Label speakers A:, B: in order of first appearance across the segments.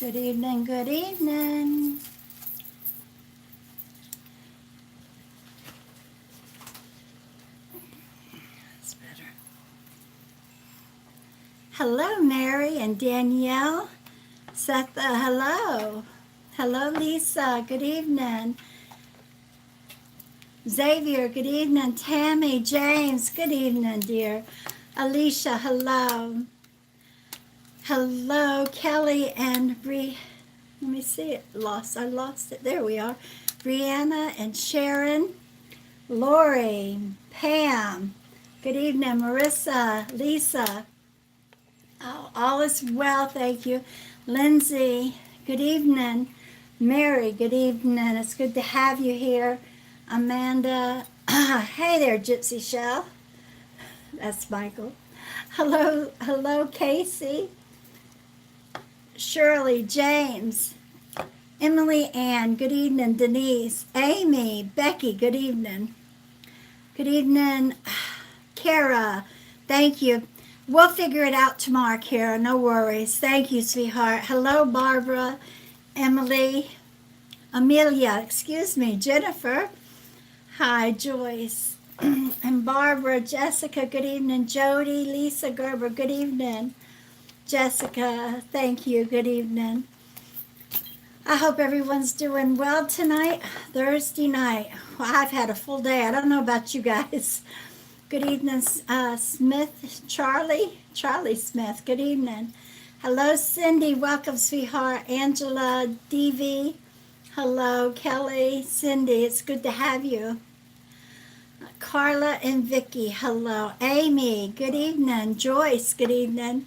A: Good evening, good evening. That's better. Hello, Mary and Danielle. Seth, hello. Hello, Lisa. Good evening. Xavier, good evening. Tammy, James, good evening, dear. Alicia, hello. Hello, Kelly and Bree. Let me see it. I lost it. There we are. Brianna and Sharon. Lori, Pam. Good evening, Marissa, Lisa. Oh, all is well, thank you. Lindsay, good evening. Mary, good evening. It's good to have you here. Amanda, hey there, Gypsy Chele. That's Michael. Hello, Casey. Shirley, James, Emily Ann, good evening. Denise, Amy, Becky, good evening. Good evening, Kara. Thank you. We'll figure it out tomorrow, Kara. No worries. Thank you, sweetheart. Hello, Barbara, Emily, Amelia, Jennifer. Hi, Joyce. And Barbara, Jessica, good evening. Jody, Lisa Gerber, good evening. Jessica, thank you. Good evening. I hope everyone's doing well tonight, Thursday night. Well, I've had a full day. I don't know about you guys. Good evening, Smith, Charlie Smith. Good evening. Hello, Cindy. Welcome, sweetheart. Angela, DV. Hello, Kelly, Cindy. It's good to have you. Carla and Vicky. Hello. Amy. Good evening. Joyce. Good evening.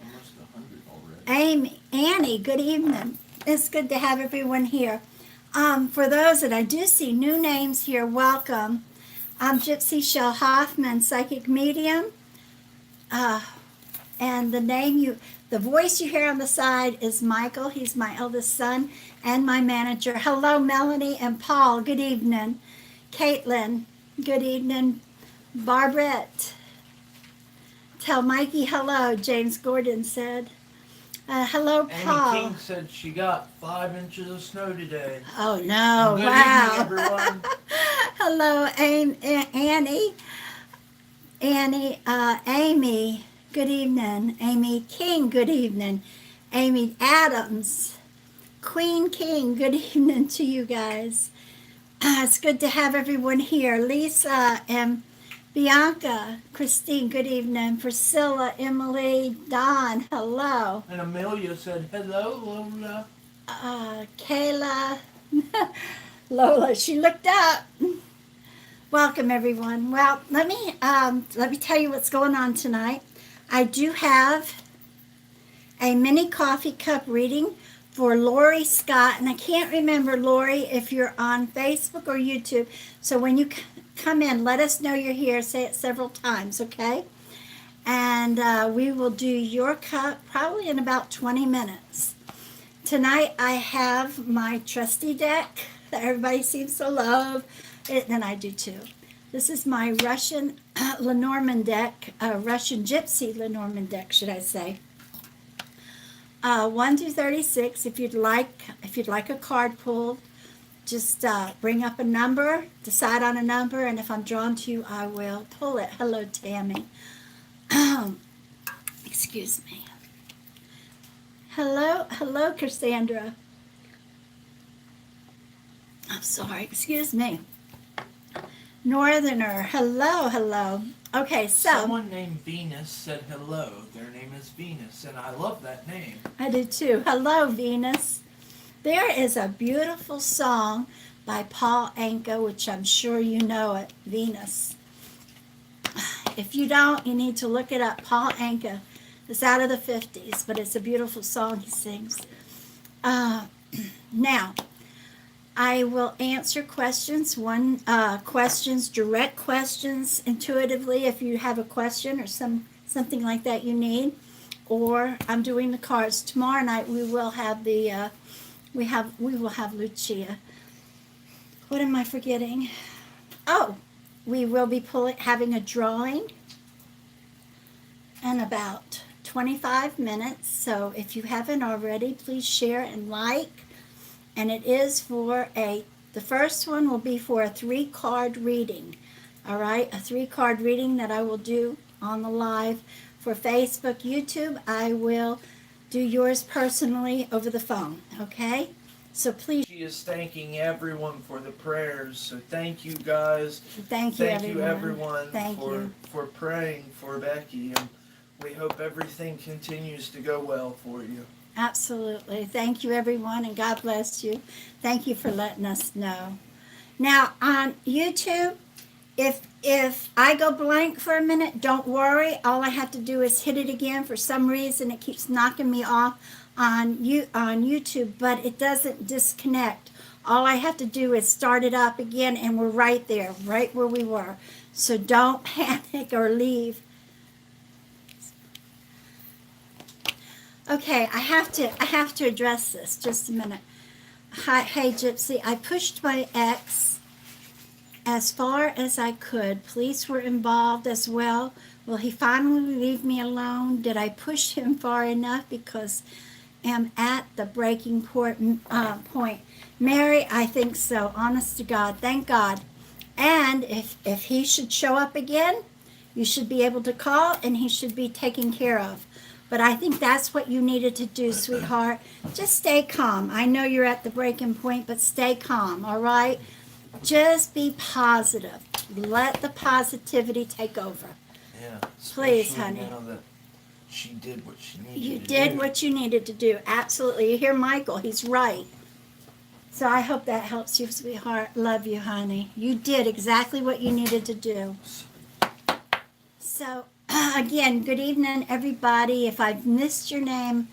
A: Annie. Good evening. It's good to have everyone here. For those that I do see new names here, welcome. I'm Gypsy Chele Hoffman, psychic medium. And the voice you hear on the side is Michael. He's my eldest son and my manager. Hello, Melanie and Paul. Good evening. Caitlin. Good evening. Barbette. Tell Mikey hello, James Gordon said. Hello, Paul.
B: Amy King said she got 5 inches of snow today.
A: Oh, no.
B: Good
A: wow.
B: evening, everyone.
A: Hello, Annie. Amy, good evening. Amy King, good evening. Amy Adams, Queen King, good evening to you guys. It's good to have everyone here. Lisa and Bianca, Christine, good evening. Priscilla, Emily, Don, hello.
B: And Amelia said, hello, Lola.
A: Kayla, Lola, she looked up. Welcome, everyone. Well, let me tell you what's going on tonight. I do have a mini coffee cup reading for Lori Scott, and I can't remember, Lori, if you're on Facebook or YouTube. So when you come in, let us know you're here. Say it several times, okay? And we will do your cup probably in about 20 minutes. Tonight I have my trusty deck that everybody seems to love, and I do too. This is my Russian Lenormand deck, Russian Gypsy Lenormand deck, should I say. 1 through 36. If you'd like a card pulled, just bring up a number, decide on a number, and if I'm drawn to you, I will pull it. Hello, Tammy. Excuse me. Hello, Cassandra. I'm sorry, excuse me. Northerner, hello. Okay, so.
B: Someone named Venus said hello. Their name is Venus, and I love that name.
A: I do too. Hello, Venus. There is a beautiful song by Paul Anka, which I'm sure you know it, Venus. If you don't, you need to look it up. Paul Anka. It's out of the 50s, but it's a beautiful song he sings. Now, I will answer questions, direct questions intuitively if you have a question or something like that you need. Or I'm doing the cards. Tomorrow night we will have we will have Lucia. What am I forgetting? Oh, we will be having a drawing in about 25 minutes. So if you haven't already, please share and like. And it is for the first one will be for a 3-card reading. All right, a 3-card reading that I will do on the live for Facebook, YouTube. I will do yours personally over the phone, okay? So please.
B: She is thanking everyone for the prayers. So thank you guys.
A: Thank you,
B: everyone
A: Thank you.
B: for praying for Becky. And we hope everything continues to go well for you.
A: Absolutely. Thank you, everyone, and God bless you. Thank you for letting us know. Now, on YouTube, if I go blank for a minute, don't worry. All I have to do is hit it again. For some reason, it keeps knocking me off on YouTube, but it doesn't disconnect. All I have to do is start it up again, and we're right there, right where we were. So don't panic or leave. Okay, I have to address this. Just a minute. Hi, hey Gypsy, I pushed my ex as far as I could. Police were involved as well. Will he finally leave me alone? Did I push him far enough? Because I'm at the breaking point. Mary, I think so. Honest to God. Thank God. And if he should show up again, you should be able to call and he should be taken care of. But I think that's what you needed to do, sweetheart. Just stay calm. I know you're at the breaking point, but stay calm, all right? Just be positive. Let the positivity take over.
B: Yeah.
A: Please, honey.
B: Now that she did what she needed to do.
A: You did what you needed to do. Absolutely. You hear Michael. He's right. So I hope that helps you, sweetheart. Love you, honey. You did exactly what you needed to do. So, again, good evening, everybody. If I've missed your name,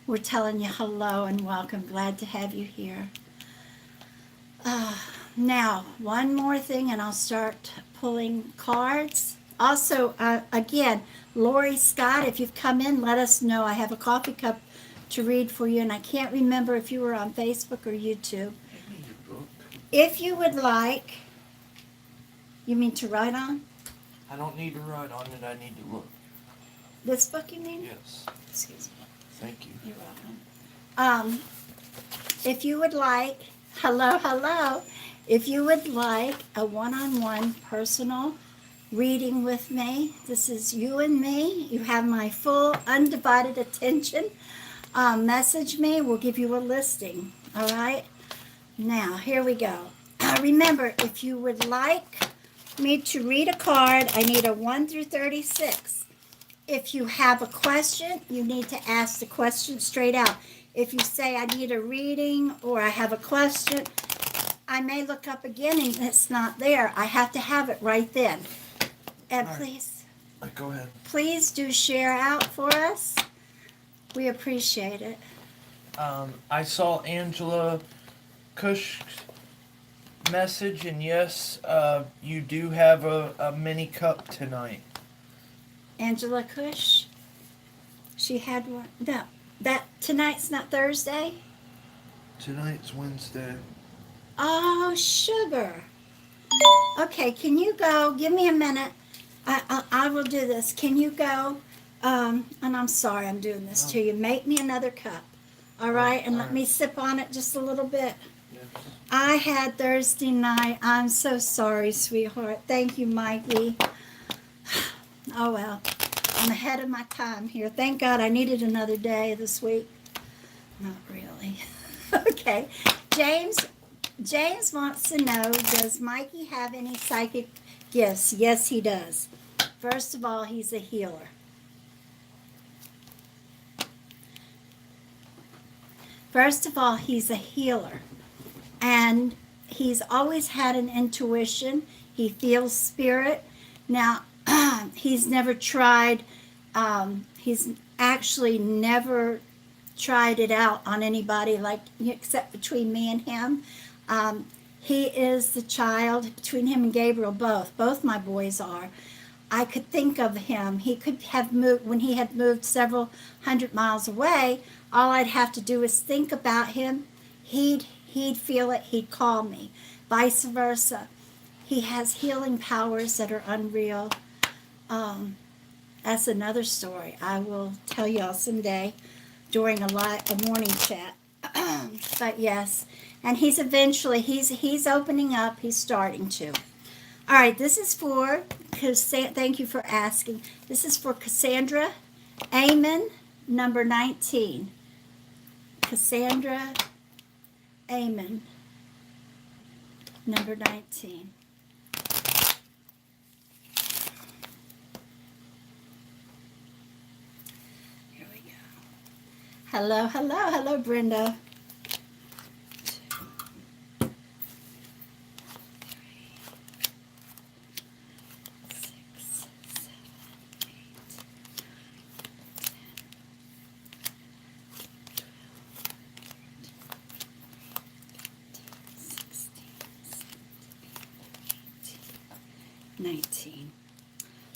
A: we're telling you hello and welcome. Glad to have you here. Now, one more thing, and I'll start pulling cards. Also, again, Lori Scott, if you've come in, let us know. I have a coffee cup to read for you, and I can't remember if you were on Facebook or YouTube. If you would like, you mean to write on?
B: I don't need to write on it, I need to look.
A: This book, you mean?
B: Yes.
A: Excuse me.
B: Thank you.
A: You're welcome. If you would like, hello. If you would like a one-on-one personal reading with me, this is you and me. You have my full undivided attention. Message me. We'll give you a listing. All right? Now, here we go. Remember, if you would like me to read a card, I need a 1 through 36. If you have a question, you need to ask the question straight out. If you say I need a reading or I have a question, I may look up again and it's not there. I have to have it right then. And
B: All right.
A: please,
B: Go ahead.
A: please do share out for us. We appreciate it.
B: I saw Angela Cush's message, and yes, you do have a mini cup tonight.
A: Angela Cush, she had one. No, that tonight's not Thursday.
B: Tonight's Wednesday.
A: Oh, sugar. Okay, can you go? Give me a minute. I will do this. Can you go? And I'm sorry I'm doing this to you. Make me another cup. All right? And let me sip on it just a little bit.
B: Yes.
A: I had Thursday night. I'm so sorry, sweetheart. Thank you, Mikey. Oh, well. I'm ahead of my time here. Thank God I needed another day this week. Not really. Okay. James wants to know, does Mikey have any psychic gifts? Yes, he does. First of all, he's a healer. First of all, he's a healer. And he's always had an intuition. He feels spirit. Now, he's never tried, he's actually never tried it out on anybody, like except between me and him. He is the child, between him and Gabriel, both my boys are. I could think of him. He could have moved, when he had moved several hundred miles away, all I'd have to do is think about him. He'd feel it, he'd call me. Vice versa. He has healing powers that are unreal. That's another story I will tell y'all someday during a morning chat. But yes, and he's opening up. He's starting to. All right, this is for, thank you for asking. This is for Cassandra Amon, number 19. Cassandra Amon, number 19. Here we go. Hello, hello, hello, Brenda. 2, 3, 6, 7, 8, 19.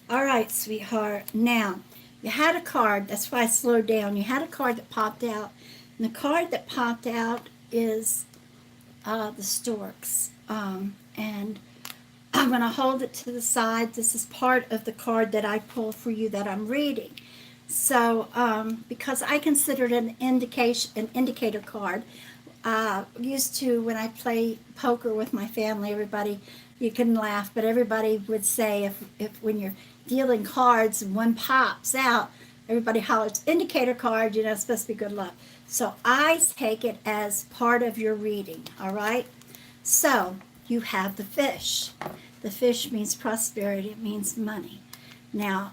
A: All right, sweetheart. Now, you had a card. That's why I slowed down. You had a card that popped out. And the card that popped out is the storks. And I'm going to hold it to the side. This is part of the card that I pulled for you that I'm reading. So, because I consider it an indicator card. Used to, when I play poker with my family, everybody, you can laugh, but everybody would say if when you're dealing cards and one pops out, everybody hollers, indicator card, it's supposed to be good luck. So I take it as part of your reading, all right? So you have the fish. The fish means prosperity. It means money. Now,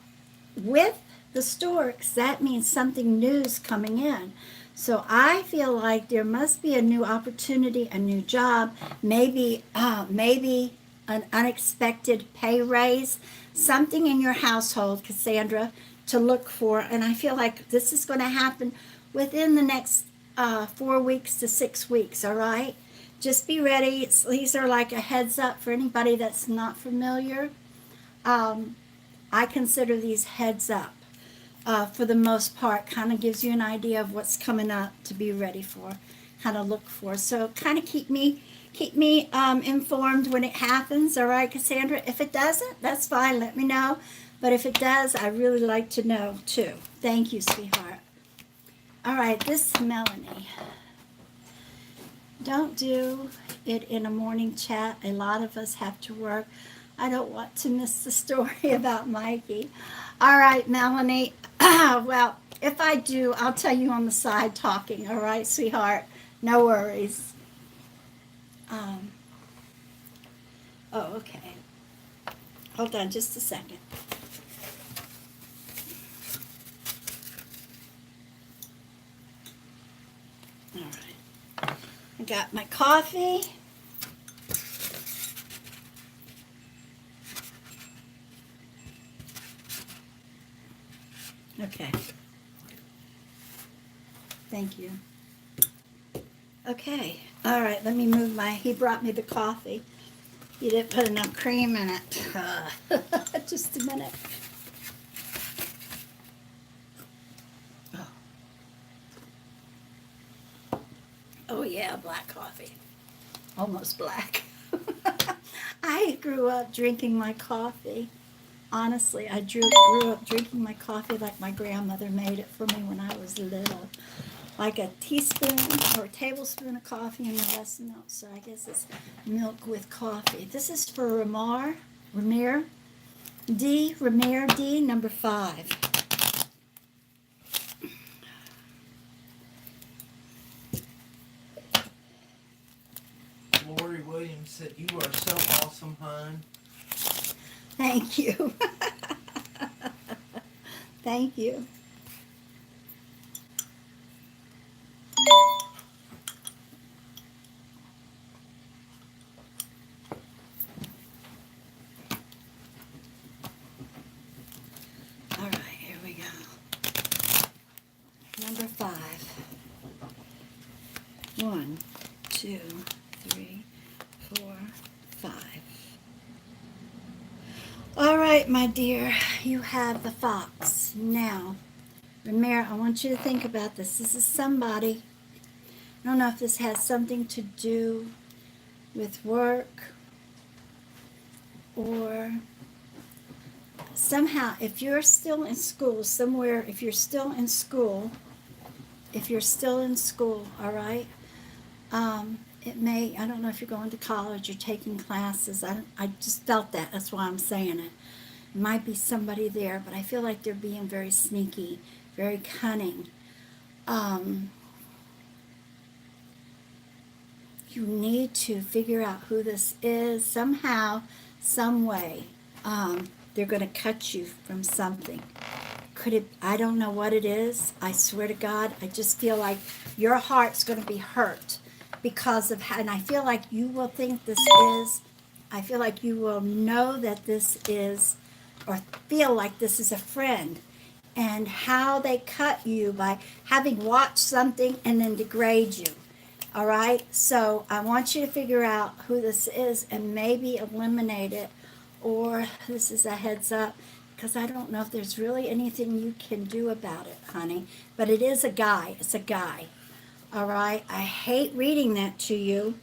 A: with the storks, that means something new is coming in. So I feel like there must be a new opportunity, a new job, maybe an unexpected pay raise, something in your household, Cassandra, to look for. And I feel like this is going to happen within the next 4 weeks to 6 weeks, all right? Just be ready. These are like a heads up for anybody that's not familiar. I consider these heads up. For the most part, kind of gives you an idea of what's coming up to be ready for, kind of look for. So kind of keep me informed when it happens, all right, Cassandra? If it doesn't, that's fine, let me know. But if it does, I really like to know too. Thank you, sweetheart. All right, this is Melanie. Don't do it in a morning chat. A lot of us have to work. I don't want to miss the story about Mikey. All right, Melanie. Well, if I do, I'll tell you on the side talking. All right, sweetheart? No worries. Oh, okay. Hold on just a second. All right. I got my coffee. Okay. Thank you. Okay. All right, let me move he brought me the coffee. He didn't put enough cream in it. Just a minute. Oh yeah, black coffee. Almost black. I grew up drinking my coffee. Honestly, I grew up drinking my coffee like my grandmother made it for me when I was little. Like a teaspoon or a tablespoon of coffee and the rest milk. So I guess it's milk with coffee. This is for Romero D, number 5.
B: Lori Williams said, "You are so awesome, hon."
A: Thank you. Thank you. All right, here we go. Number 5. 1, 2, 3, 4, 5. All right, my dear, you have the fox. Now, Romero, I want you to think about this. This is somebody. I don't know if this has something to do with work or somehow, if you're still in school somewhere, if you're still in school, all right, it may, I don't know if you're going to college or taking classes. I just felt that. That's why I'm saying it. It might be somebody there, but I feel like they're being very sneaky, very cunning. You need to figure out who this is. Somehow, some way, they're going to cut you from something. Could it, I don't know what it is. I swear to God, I just feel like your heart's going to be hurt because of how, and I feel like you will think this is, I feel like you will know that this is, or feel like this is a friend, and how they cut you by having watched something and then degrade you. All right, so I want you to figure out who this is and maybe eliminate it, or this is a heads up, because I don't know if there's really anything you can do about it, honey. But it is a guy. It's a guy. All right, I hate reading that to you,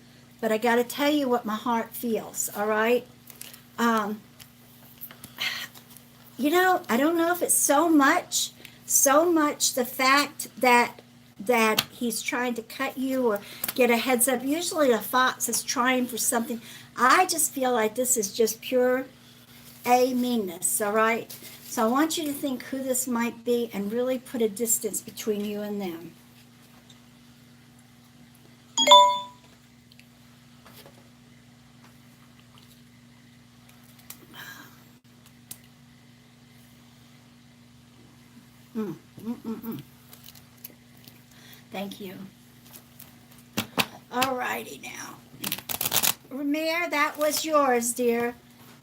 A: but I got to tell you what my heart feels. All right, you know, I don't know if it's so much the fact that he's trying to cut you or get a heads up. Usually a fox is trying for something. I just feel like this is just pure meanness, all right? So I want you to think who this might be and really put a distance between you and them. Thank you. All righty now. Romero, that was yours, dear.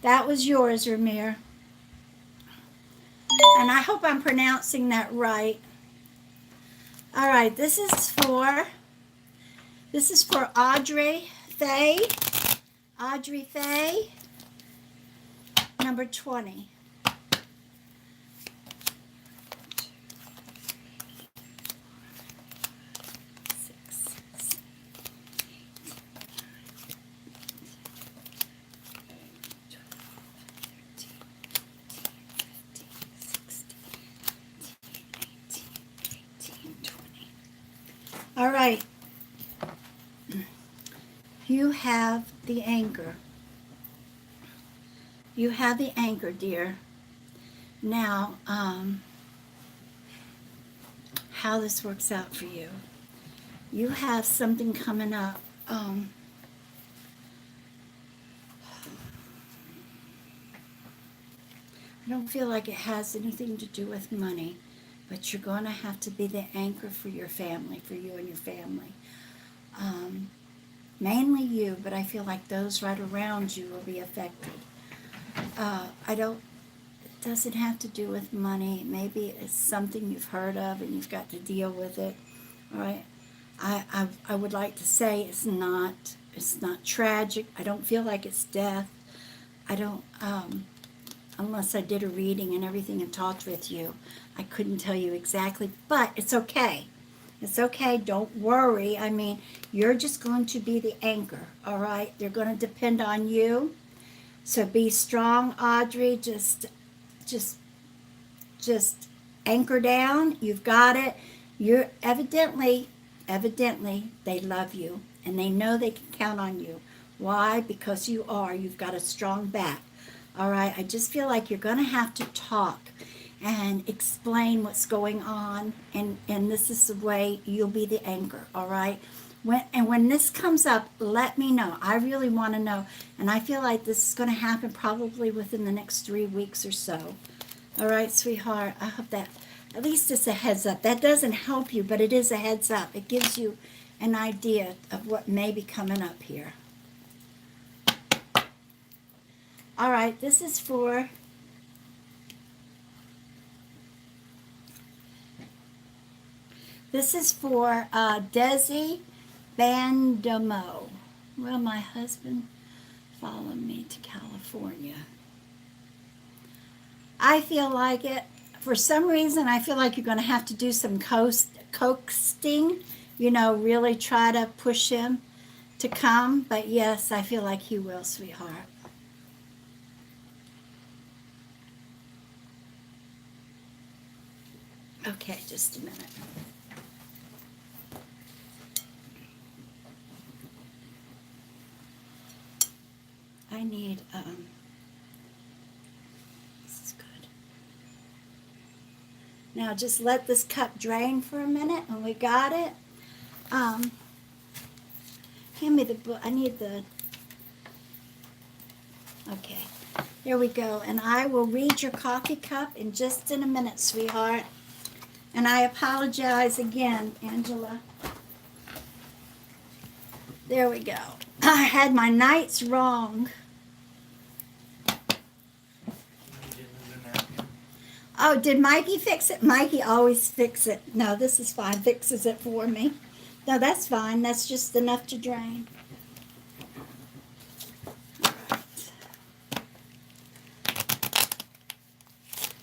A: That was yours, Romero. And I hope I'm pronouncing that right. All right, this is for Audrey Faye. Audrey Faye, number 20. All right. You have the anger. You have the anger, dear. Now, how this works out for you. You have something coming up. I don't feel like it has anything to do with money, but you're going to have to be the anchor for your family, for you and your family. Mainly you, but I feel like those right around you will be affected. It doesn't have to do with money. Maybe it's something you've heard of and you've got to deal with it. All right. I would like to say it's not tragic. I don't feel like it's death. I don't, unless I did a reading and everything and talked with you, I couldn't tell you exactly, but it's okay. It's okay. Don't worry. I mean, you're just going to be the anchor, all right? They're going to depend on you. So be strong, Audrey. Just anchor down. You've got it. You're evidently, they love you and they know they can count on you. Why? Because you've got a strong back. All right. I just feel like you're going to have to talk and explain what's going on, and this is the way you'll be the anchor, all right? When this comes up, let me know. I really want to know, and I feel like this is going to happen probably within the next 3 weeks or so. All right, sweetheart, I hope that at least it's a heads up. That doesn't help you, but it is a heads up. It gives you an idea of what may be coming up here. All right, this is for Desi Bandomo. Well, my husband followed me to California. I feel like it. For some reason, I feel like you're going to have to do some coaxing, really try to push him to come. But yes, I feel like he will, sweetheart. Okay, just a minute. I need, this is good. Now just let this cup drain for a minute, and we got it. Hand me the book. I need the, okay. There we go. And I will read your coffee cup in just in a minute, sweetheart. And I apologize again, Angela. There we go. I had my nights wrong. Oh, did Mikey fix it? Mikey always fix it. No, this is fine. Fixes it for me. No, that's fine. That's just enough to drain. All right.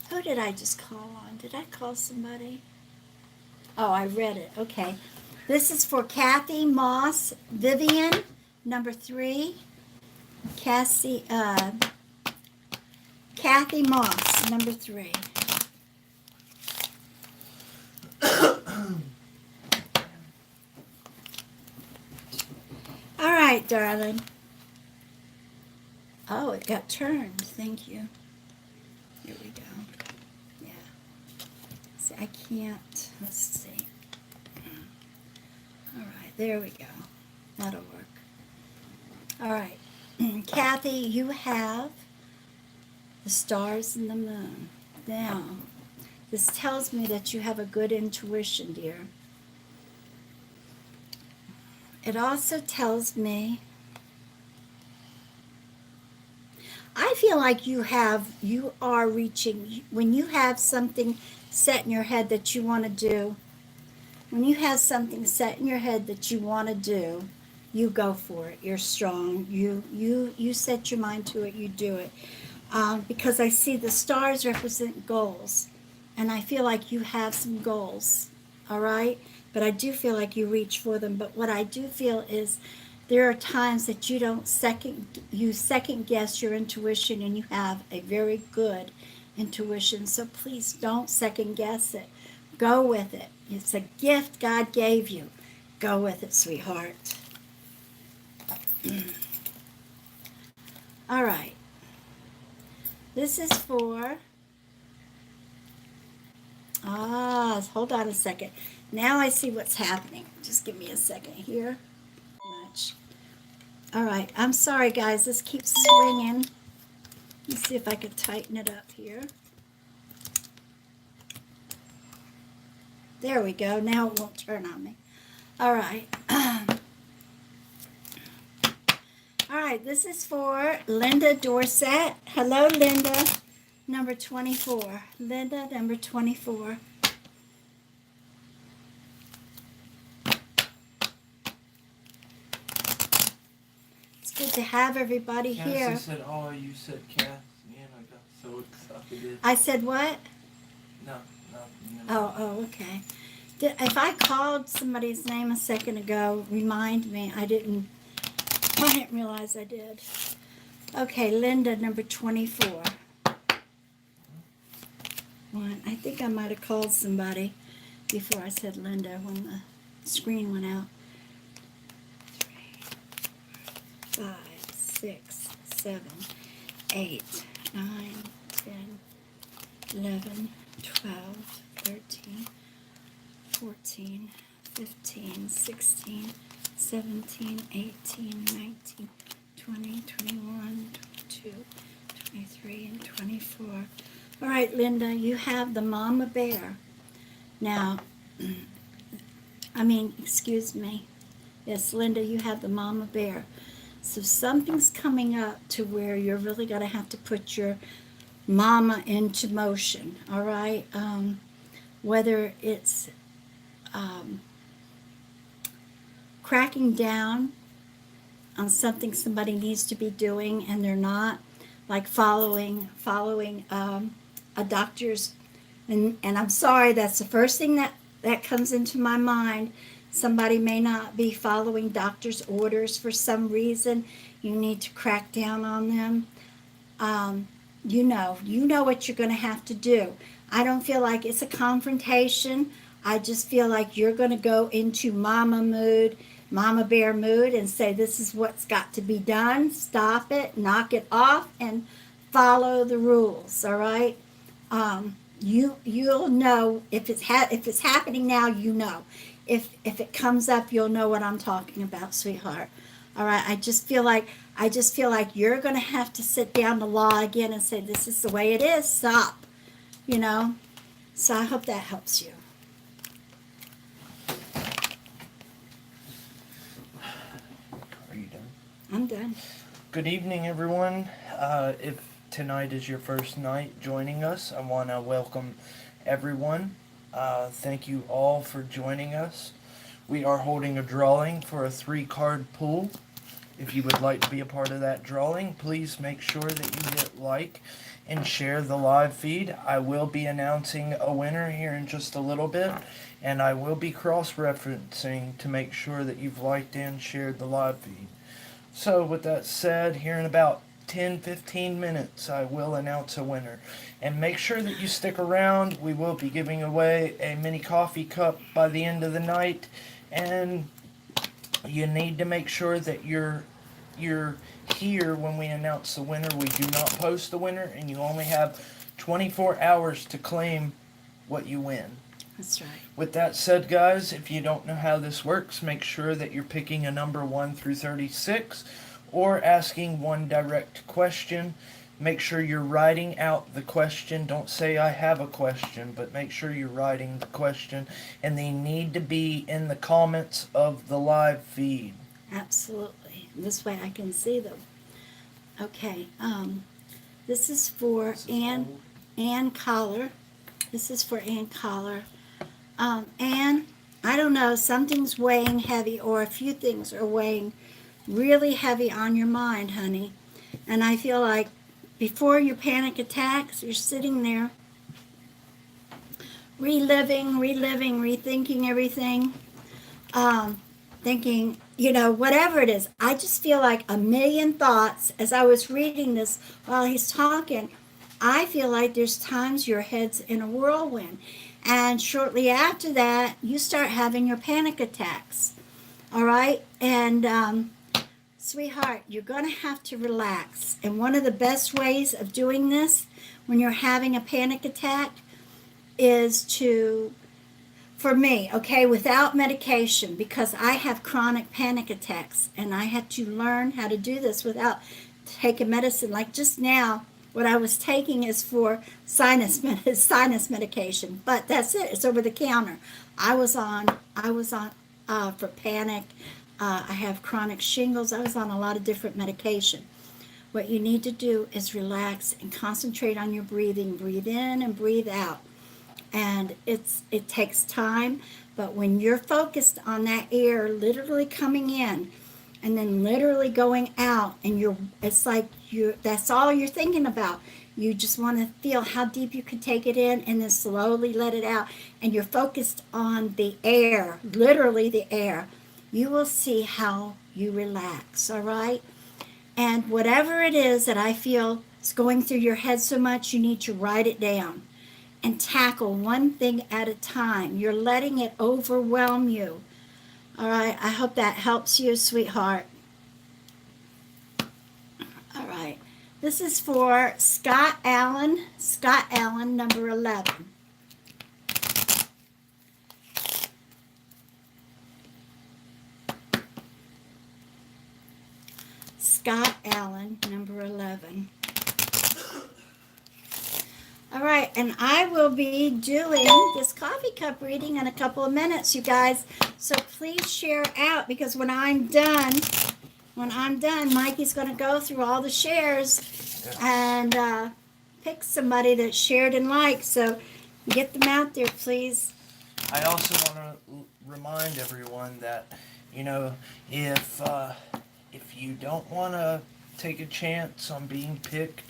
A: Who did I just call on? Did I call somebody? Oh, I read it. Okay. This is for Cathy Moss, Vivian, number 3. Cathy Moss, number 3. All right, darling. Oh, it got turned. Thank you. Here we go. Yeah. See, I can't. Let's see. All right, there we go. That'll work. All right. Cathy, you have the stars and the moon. Now, this tells me that you have a good intuition, dear. It also tells me, I feel like you are reaching, when you have something set in your head that you want to do, when you have something set in your head that you want to do, you go for it. You're strong. You set your mind to it. You do it. Because I see the stars represent goals. And I feel like you have some goals. All right? But I do feel like you reach for them. But what I do feel is there are times that you second guess your intuition, and you have a very good intuition. So please don't second guess it. Go with it. It's a gift God gave you. Go with it, sweetheart. All right. This is for, hold on a second. Now I see what's happening. Just give me a second here. Much. All right. I'm sorry, guys. This keeps swinging. Let's see if I can tighten it up here. There we go. Now it won't turn on me. All right. All right. This is for Linda Dorset. Hello, Linda. Number 24. Linda, number 24. It's good to have everybody here.
B: Cassie said, oh, you said Kathy, and I got so excited.
A: I said what?
B: No.
A: Oh, okay. If I called somebody's name a second ago, remind me. I didn't realize I did. Okay, Linda, number 24. I think I might have called somebody before I said Linda when the screen went out. 3, 5, 6, 7, 8, 9, 10, 11, 12, 13, 14, 15, 16, 17, 18, 19, 20, 21, 22, 23, and 24. All right, Linda, you have the mama bear. Now, excuse me. Yes, Linda, you have the mama bear. So something's coming up to where you're really going to have to put your mama into motion, all right? Whether it's cracking down on something somebody needs to be doing and they're not, like following a doctor's, and I'm sorry, that's the first thing that comes into my mind. Somebody may not be following doctor's orders for some reason. You need to crack down on them. You know what you're going to have to do. I don't feel like it's a confrontation. I just feel like you're going to go into mama mood, mama bear mood, and say, this is what's got to be done. Stop it, knock it off, and follow the rules, all right? You'll know if it's happening now. You know, if it comes up, you'll know what I'm talking about, sweetheart. All right. I just feel like you're gonna have to sit down the law again and say, this is the way it is. Stop. You know. So I hope that helps you.
B: Are you done?
A: I'm done.
B: Good evening, everyone. If tonight is your first night joining us, I want to welcome everyone. Thank you all for joining us. We are holding a drawing for a 3-card pool. If you would like to be a part of that drawing, please make sure that you hit like and share the live feed. I will be announcing a winner here in just a little bit, and I will be cross-referencing to make sure that you've liked and shared the live feed. So with that said, here in about 10-15 minutes I will announce a winner, and make sure that you stick around. We will be giving away a mini coffee cup by the end of the night, and you need to make sure that you're here when we announce the winner. We do not post the winner, and you only have 24 hours to claim what you win.
A: That's right.
B: With that said, guys, if you don't know how this works, make sure that you're picking a number 1 through 36 or asking one direct question. Make sure you're writing out the question. Don't say I have a question, but make sure you're writing the question, and they need to be in the comments of the live feed.
A: Absolutely. This way I can see them. Okay. This is for Ann Collar. This is for Ann Collar. Ann, I don't know, something's weighing heavy, or a few things are weighing really heavy on your mind, honey. And I feel like before your panic attacks, you're sitting there reliving, rethinking everything, thinking, whatever it is. I just feel like a million thoughts as I was reading this while he's talking. I feel like there's times your head's in a whirlwind. And shortly after that, you start having your panic attacks. All right? And, sweetheart, you're going to have to relax. And one of the best ways of doing this when you're having a panic attack is for me, okay, without medication, because I have chronic panic attacks. And I had to learn how to do this without taking medicine. Like just now, what I was taking is for sinus medication, but that's it. It's over the counter. I was on for panic. I have chronic shingles. I was on a lot of different medication. What you need to do is relax and concentrate on your breathing. Breathe in and breathe out. And it takes time, but when you're focused on that air literally coming in and then literally going out, and it's like that's all you're thinking about. You just want to feel how deep you can take it in and then slowly let it out. And you're focused on the air, literally the air. You will see how you relax, all right? And whatever it is that I feel is going through your head so much, you need to write it down and tackle one thing at a time. You're letting it overwhelm you. All right, I hope that helps you, sweetheart. All right, this is for Scott Allen, number 11. Scott Allen, number 11. All right, and I will be doing this coffee cup reading in a couple of minutes, you guys. So please share out, because when I'm done, Mikey's going to go through all the shares and pick somebody that shared and liked. So get them out there, please.
B: I also want to remind everyone that, if you don't want to take a chance on being picked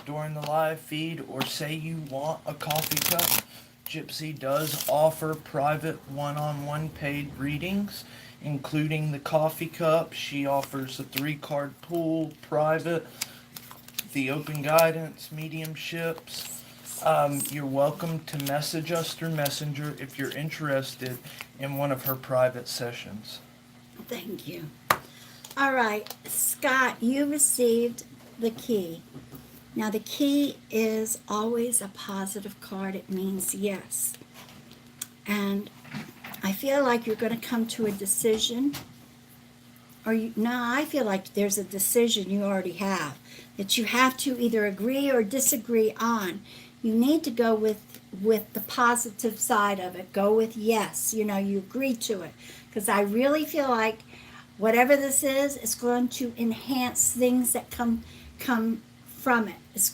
B: during the live feed, or say you want a coffee cup, Gypsy does offer private one-on-one paid readings, including the coffee cup. She offers a 3-card pool, private, the open guidance, mediumships, You're welcome to message us through Messenger if you're interested in one of her private sessions.
A: Thank you. All right, Scott, you received the key. Now, the key is always a positive card. It means yes. And I feel like you're going to come to a decision. I feel like there's a decision you already have that you have to either agree or disagree on. You need to go with the positive side of it. Go with yes. You agree to it. Because I really feel like whatever this is going to enhance things that come from it. It's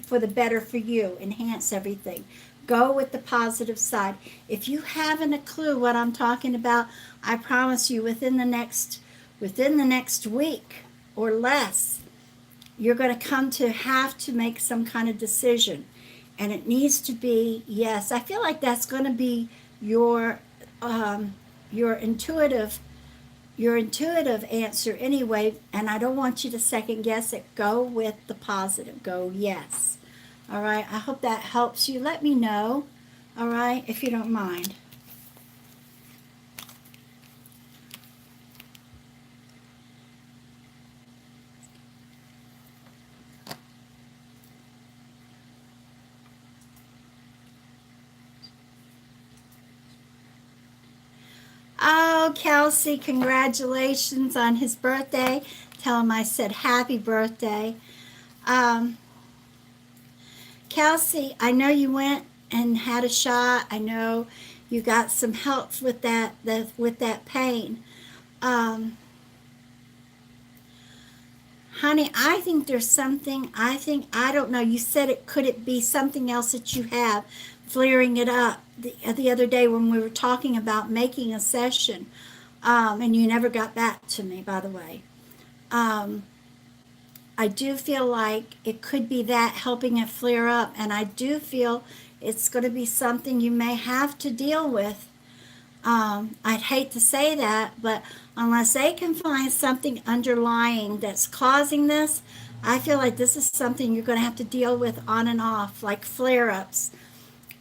A: for the better for you. Enhance everything. Go with the positive side. If you haven't a clue what I'm talking about, I promise you within the next week or less, you're going to come to have to make some kind of decision. And it needs to be yes. I feel like that's going to be your intuitive answer anyway, and I don't want you to second guess it. Go with the positive. Go yes. All right, I hope that helps you. Let me know, all right, if you don't mind. Oh, Kelsey, congratulations on his birthday. Tell him I said happy birthday. Kelsey, I know you went and had a shot. I know you got some help with that pain. Honey, I think there's something, I don't know, you said could it be something else that you have flaring it up the other day when we were talking about making a session, and you never got back to me, by the way. I do feel like it could be that helping it flare up, and I do feel it's going to be something you may have to deal with. I'd hate to say that, but unless they can find something underlying that's causing this, I feel like this is something you're going to have to deal with on and off, like flare-ups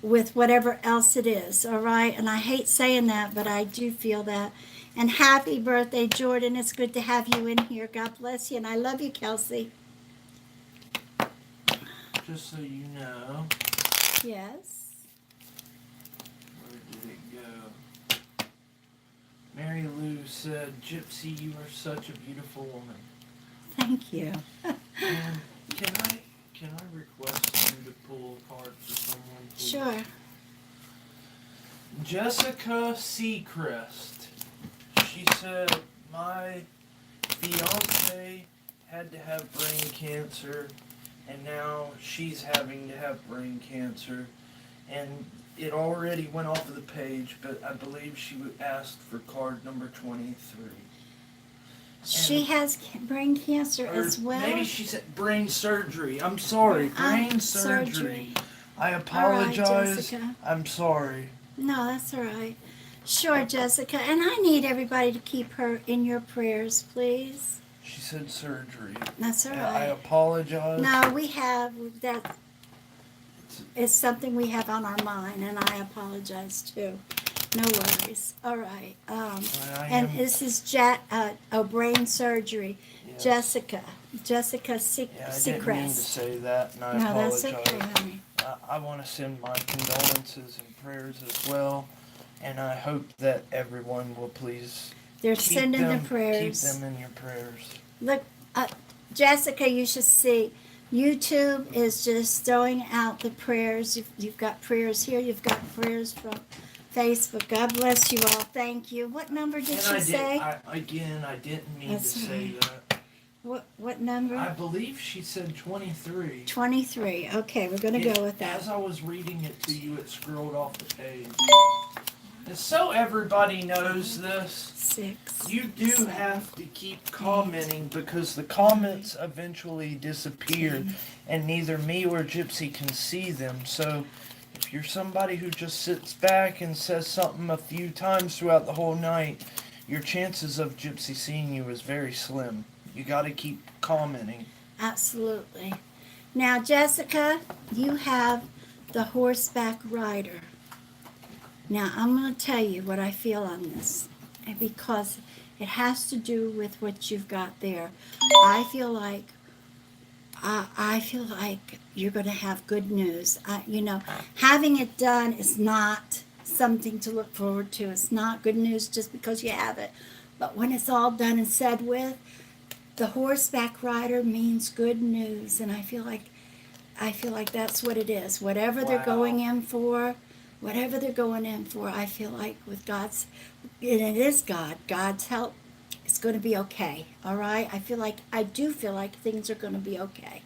A: with whatever else it is, all right? And I hate saying that, but I do feel that. And happy birthday, Jordan. It's good to have you in here. God bless you, and I love you, Kelsey.
B: Just so you know.
A: Yes.
B: Where did it go? Mary Lou said, Gypsy, you are such a beautiful woman.
A: Thank you.
B: And can I request you to pull a card for someone, please?
A: Sure.
B: Jessica Seacrest. She said, my fiance had to have brain cancer, and now she's having to have brain cancer. And it already went off of the page, but I believe she asked for card number 23.
A: She has brain cancer
B: Or
A: as well?
B: maybe she said brain surgery. I'm sorry, brain surgery. I apologize.
A: All right, Jessica.
B: I'm sorry.
A: No, that's all right. Sure, Jessica. And I need everybody to keep her in your prayers, please.
B: She said surgery.
A: That's all
B: I
A: right.
B: apologize.
A: No, we have that. It's something we have on our mind, and I apologize too. No worries. All right. And this is brain surgery.
B: Yes.
A: Jessica
B: Yeah, I didn't mean to say that, and I apologize.
A: No, that's okay, honey.
B: I want to send my condolences and prayers as well, and I hope that everyone will please
A: They're sending the prayers.
B: Keep them in your prayers.
A: Look, Jessica, you should see. YouTube is just throwing out the prayers. You've got prayers here. You've got prayers from Facebook. God bless you all. Thank you. What number did she say?
B: I didn't mean
A: That's
B: to say
A: right.
B: that.
A: What number?
B: I believe she said 23.
A: 23. Okay, we're going to go with that.
B: As I was reading it to you, it scrolled off the page. And so everybody knows this.
A: 6.
B: You do have to keep commenting because the comments eventually disappear and neither me or Gypsy can see them. So if you're somebody who just sits back and says something a few times throughout the whole night, your chances of Gypsy seeing you is very slim. You got to keep commenting.
A: Absolutely. Now, Jessica, you have the horseback rider. Now, I'm going to tell you what I feel on this, because it has to do with what you've got there. I feel like you're going to have good news. Having it done is not something to look forward to. It's not good news just because you have it. But when it's all done and said with, the horseback rider means good news, and I feel like that's what it is. Whatever they're going in for, I feel like with God's, and it is God's help, it's going to be okay. All right. I do feel like things are going to be okay.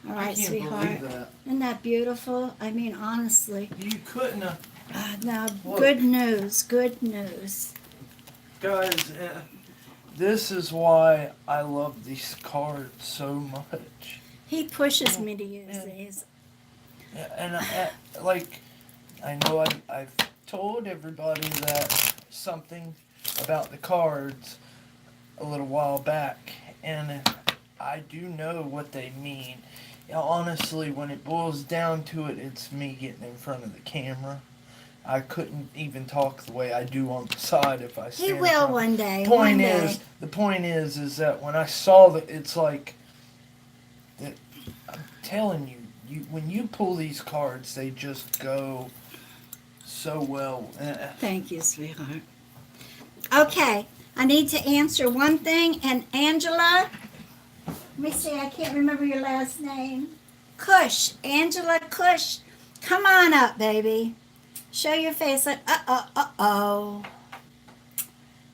A: All right,
B: I can't
A: sweetheart.
B: believe that.
A: Isn't that beautiful? I mean, honestly.
B: You couldn't have.
A: Now,
B: Look.
A: good news.
B: Guys, this is why I love these cards so much.
A: He pushes me to use these.
B: And I know I've told everybody that something about the cards a little while back, and I do know what they mean. Honestly, when it boils down to it, it's me getting in front of the camera. I couldn't even talk the way I do on the side if I stand.
A: He will one day.
B: The point is that when I saw that, it's like, I'm telling you, when you pull these cards, they just go so well.
A: Thank you, sweetheart. Okay, I need to answer one thing, and Angela, let me see, I can't remember your last name. Cush, Angela Cush, come on up, baby. Show your face like, uh-oh.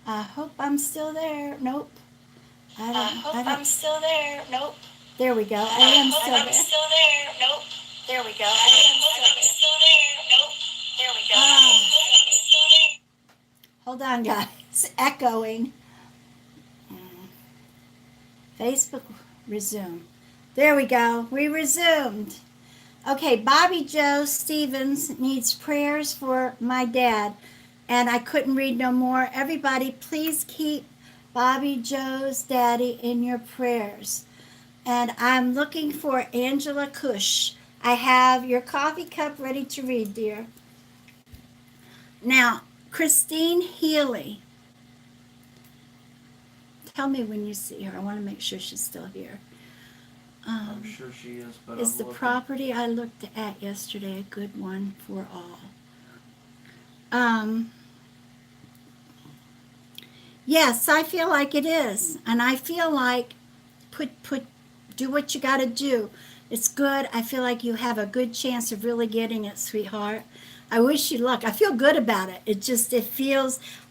A: I hope I'm still there. Nope. I'm still there. Nope. There we go. I am still there. I'm still there. Nope. There we go. I am still there. Nope. There we go. Hold on, guys. Echoing. Facebook resume. There we go. We resumed. Okay, Bobby Joe Stevens needs prayers for my dad, and I couldn't read no more. Everybody, please keep Bobby Joe's daddy in your prayers. And I'm looking for Angela Cush. I have your coffee cup ready to read, dear. Now, Christine Healy. Tell me when you see her. I want to make sure she's still here.
B: I'm sure she is, but
A: Is the property I looked at yesterday a good one for all? Yes, I feel like it is, and I feel like do what you got to do. It's good. I feel like you have a good chance of really getting it, sweetheart. I wish you luck. I feel good about it.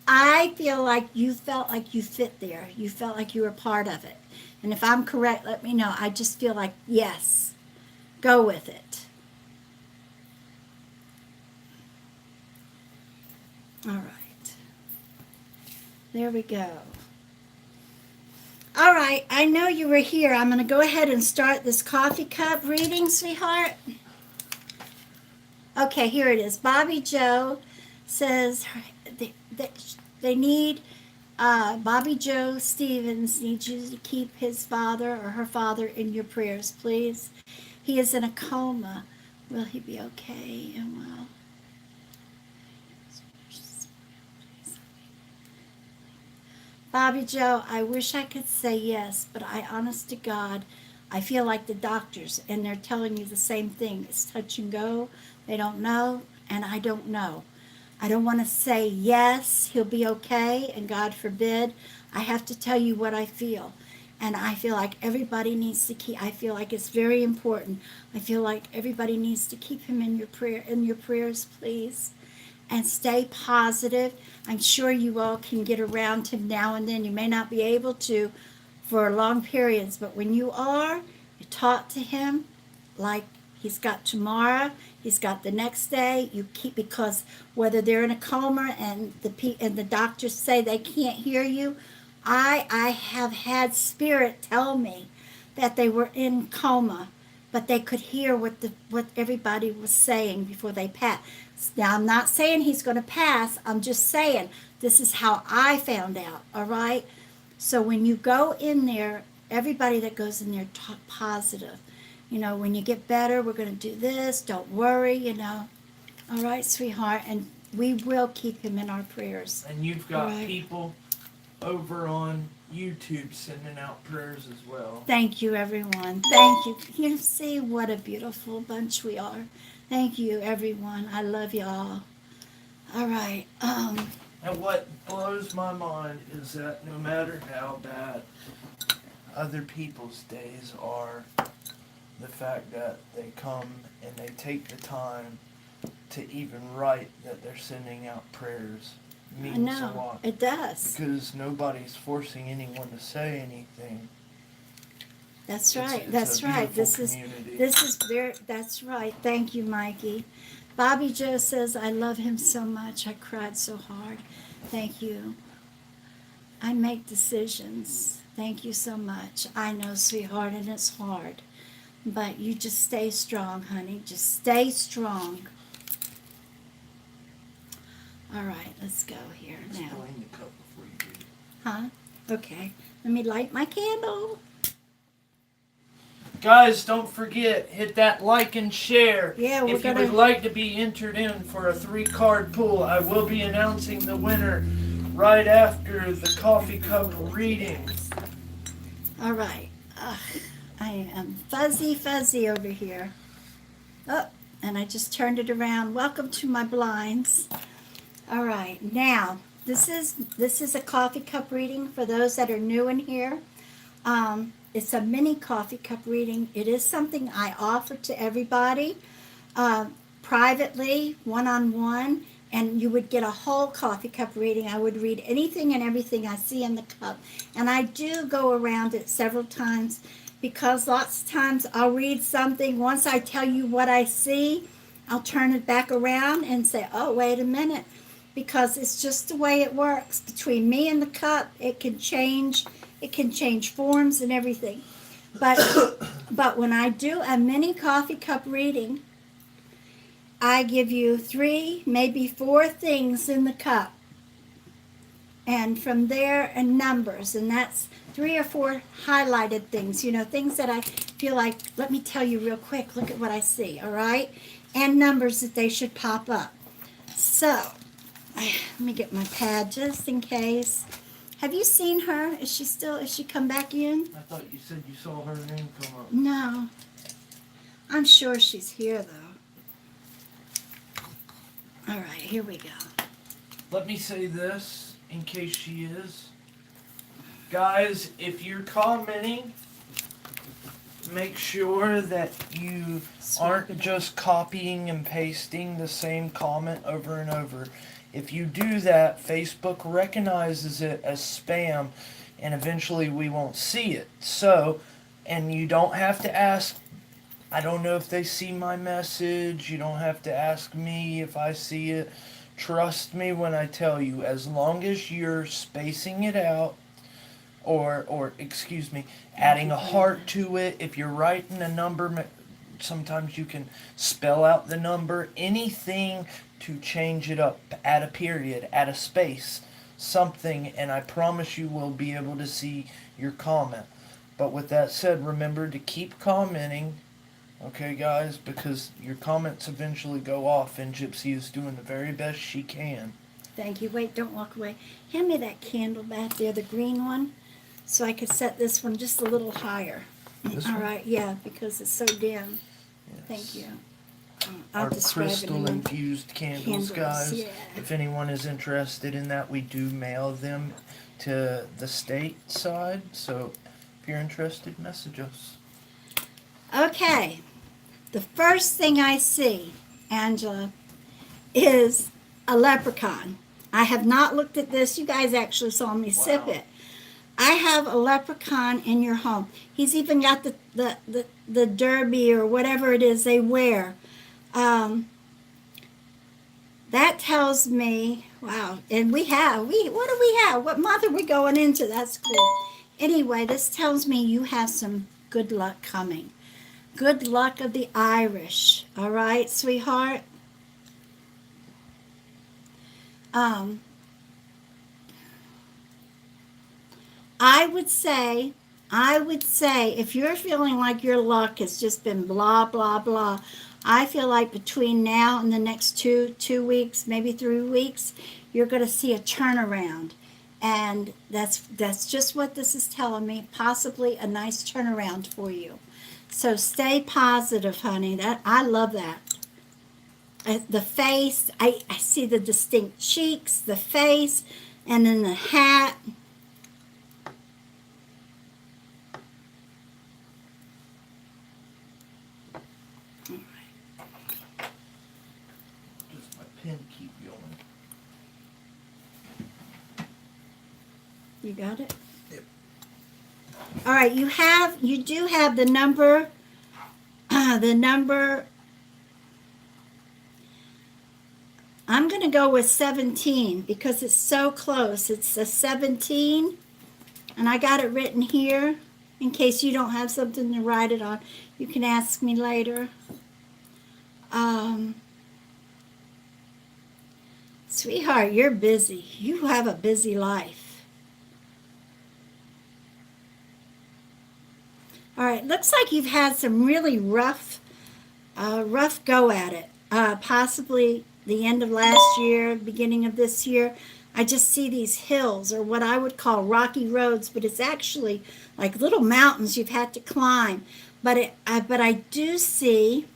A: I feel like you felt like you fit there. You felt like you were part of it. And if I'm correct, let me know. I just feel like, yes, go with it. All right. There we go. All right, I know you were here. I'm going to go ahead and start this coffee cup reading, sweetheart. Okay, here it is. Bobby Joe says they need... Bobby Joe Stevens needs you to keep his father or her father in your prayers, please. He is in a coma. Will he be okay and well? Bobby Joe, I wish I could say yes, but honest to God, I feel like the doctors, and they're telling you the same thing. It's touch and go. They don't know, and I don't know. I don't want to say yes, he'll be okay, and God forbid. I have to tell you what I feel. And I feel like everybody needs to I feel like it's very important. I feel like everybody needs to keep him in your prayers, please. And stay positive. I'm sure you all can get around him now and then. You may not be able to for long periods, but when you are, you talk to him like he's got tomorrow, he's got the next day. You keep, because whether they're in a coma and the doctors say they can't hear you, I have had spirit tell me that they were in coma, but they could hear what everybody was saying before they passed. Now, I'm not saying he's going to pass. I'm just saying this is how I found out, all right? So when you go in there, everybody that goes in there, talk positive. You know, when you get better, we're going to do this. Don't worry, you know. All right, sweetheart. And we will keep him in our prayers.
B: And you've got
A: Right.
B: people over on YouTube sending out prayers as well.
A: Thank you, everyone. Thank you. You see what a beautiful bunch we are. Thank you, everyone. I love y'all. All right.
B: And what blows my mind is that no matter how bad other people's days are, the fact that they come and they take the time to even write that they're sending out prayers
A: I
B: means a
A: know
B: lot.
A: it does.
B: Because nobody's forcing anyone to say anything.
A: That's right.
B: It's
A: That's
B: a
A: right.
B: beautiful community.
A: This is very. That's right. Thank you, Mikey. Bobby Joe says I love him so much. I cried so hard. Thank you. I make decisions. Thank you so much. I know, sweetheart, and it's hard. But you just stay strong, honey. Just stay strong. All right, let's go here now.
B: Explain the cup before you read it.
A: Huh? Okay. Let me light my candle.
B: Guys, don't forget, hit that like and share.
A: Yeah, we're
B: if you
A: gonna.
B: would like to be entered in for a 3-card pool, I will be announcing the winner right after the coffee cup readings.
A: All right. I am fuzzy over here. Oh, and I just turned it around. Welcome to my blinds. All right. Now, this is a coffee cup reading for those that are new in here. It's a mini coffee cup reading. It is something I offer to everybody privately, one-on-one, and you would get a whole coffee cup reading. I would read anything and everything I see in the cup. And I do go around it several times because lots of times I'll read something. Once I tell you what I see, I'll turn it back around and say, oh, wait a minute. Because it's just the way it works. Between me and the cup, it can change. It can change forms and everything. But when I do a mini coffee cup reading, I give you 3, maybe 4 things in the cup. And from there, and numbers. And that's 3 or 4 highlighted things. You know, things that I feel like, let me tell you real quick. Look at what I see, all right? And numbers that they should pop up. So, let me get my pad just in case. Have you seen her? Is she come back in?
B: I thought you said you saw her name come up.
A: No. I'm sure she's here, though. All right, here we go.
B: Let me say this in case she is. Guys, if you're commenting, make sure that you aren't just copying and pasting the same comment over and over. If you do that, Facebook recognizes it as spam and eventually we won't see it. So, and you don't have to ask, I don't know if they see my message, you don't have to ask me if I see it. Trust me when I tell you, as long as you're spacing it out, or excuse me, adding a heart to it, if you're writing a number, sometimes you can spell out the number, anything to change it up, add a period, add a space, something, and I promise you will be able to see your comment. But with that said, remember to keep commenting, okay guys, because your comments eventually go off and Gypsy is doing the very best she can.
A: Thank you. Wait, don't walk away. Hand me that candle back there, the green one, so I could set this one just a little higher.
B: This
A: All
B: one?
A: right, yeah, because it's so dim.
B: Yes.
A: Thank you. I'll
B: Our
A: describe it in
B: crystal
A: a-
B: infused candles, guys.
A: yeah.
B: If anyone is interested in that, we do mail them to the state side. So if you're interested, message us.
A: Okay, the first thing I see, Angela, is a leprechaun. I have not looked at this. You guys actually saw me sip
B: Wow.
A: it. I have a leprechaun in your home. He's even got the derby or whatever it is they wear. That tells me, wow, and what do we have? What month are we going into? That's cool. Anyway, this tells me you have some good luck coming. Good luck of the Irish. All right, sweetheart? I would say I would say if you're feeling like your luck has just been blah, blah, blah, I feel like between now and the next two weeks, maybe 3 weeks, you're going to see a turnaround. And that's just what this is telling me, possibly a nice turnaround for you. So stay positive, honey. That I love that. The face, I see the distinct cheeks, the face, and then the hat.
B: Does my pen keep going?
A: You got it?
B: Yep.
A: All right, you do have the number, I'm going to go with 17 because it's so close. It's a 17, and I got it written here in case you don't have something to write it on. You can ask me later. Sweetheart, you're busy. You have a busy life. All right, looks like you've had some really rough go at it. Possibly the end of last year, beginning of this year. I just see these hills, or what I would call rocky roads, but it's actually like little mountains you've had to climb. But I do see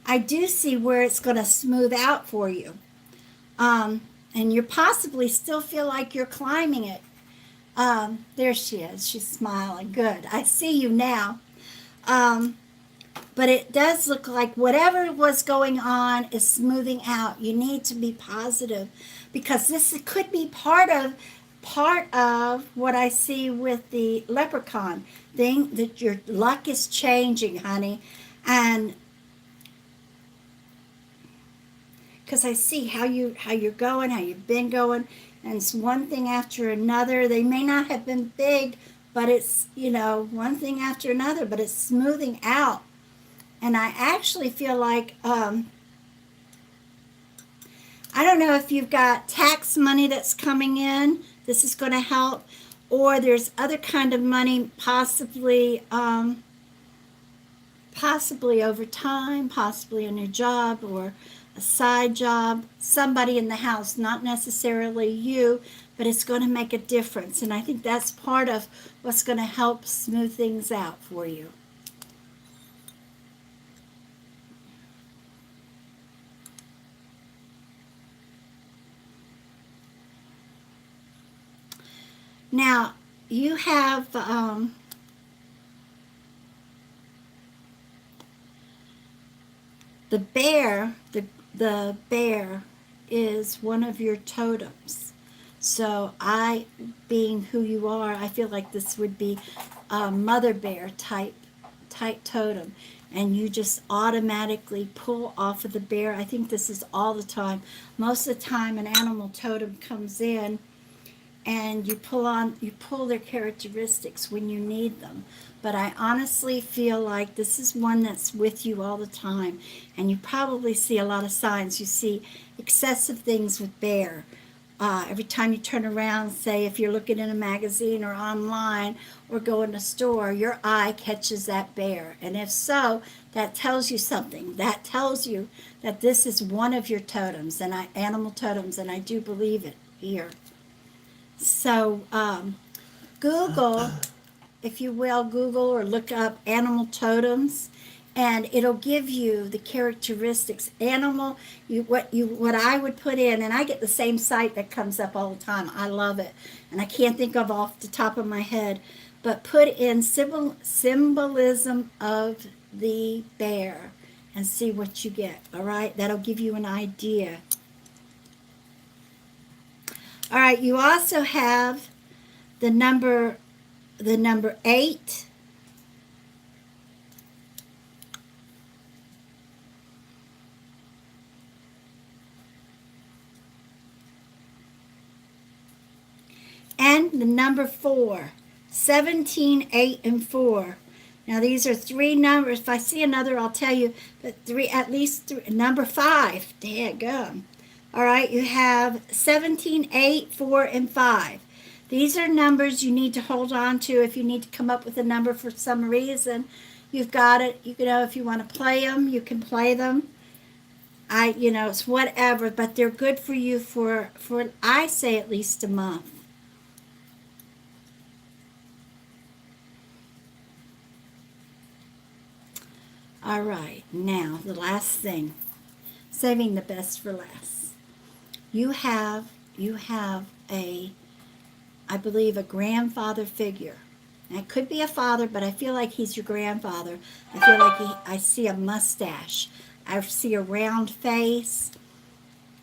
A: where it's going to smooth out for you. And you possibly still feel like you're climbing it. There she is. She's smiling. Good. I see you now. But it does look like whatever was going on is smoothing out. You need to be positive because this could be part of what I see with the leprechaun thing, that your luck is changing, honey. And because I see how you're going, how you've been going, and it's one thing after another. They may not have been big, but it's, one thing after another, but it's smoothing out. And I actually feel like, I don't know if you've got tax money that's coming in. This is going to help. Or there's other kind of money, possibly over time, possibly a new job or a side job. Somebody in the house, not necessarily you, but it's going to make a difference. And I think that's part of what's going to help smooth things out for you. Now, you have the bear. The bear is one of your totems. So being who you are, I feel like this would be a mother bear type totem. And you just automatically pull off of the bear. I think this is all the time. Most of the time an animal totem comes in, and you pull their characteristics when you need them. But I honestly feel like this is one that's with you all the time, and you probably see a lot of signs. You see excessive things with bear. Every time you turn around, say if you're looking in a magazine or online or go in a store, your eye catches that bear. And if so, that tells you something. That tells you that this is one of your totems, and animal totems, and I do believe it here. So Google, if you will, Google or look up animal totems, and it'll give you the characteristics. What I would put in, and I get the same site that comes up all the time. I love it, and I can't think of off the top of my head, but put in symbolism of the bear and see what you get. All right, that'll give you an idea. All right, you also have the number 8. And the number 4. 17, 8, and 4. Now these are 3 numbers. If I see another, I'll tell you. But at least 3. Number 5. Daggum. All right, you have 17, 8, 4, and 5. These are numbers you need to hold on to if you need to come up with a number for some reason. You've got it. You know, if you want to play them, you can play them. It's whatever, but they're good for you for I say at least a month. All right, now the last thing, saving the best for last. You have I believe, a grandfather figure. Now, it could be a father, but I feel like he's your grandfather. I feel like I see a mustache. I see a round face.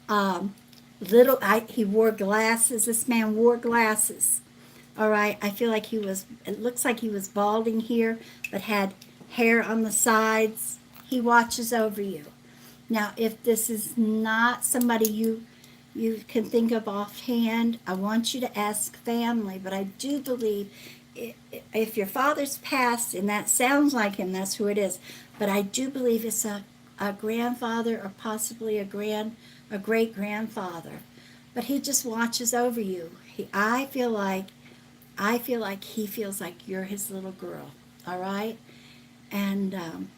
A: He wore glasses. This man wore glasses. All right, I feel like it looks like he was balding here, but had hair on the sides. He watches over you. Now, if this is not somebody you can think of offhand, I want you to ask family, but I do believe if your father's passed, and that sounds like him, that's who it is, but I do believe it's a grandfather or possibly a great-grandfather, but he just watches over you. I feel like he feels like you're his little girl, all right? And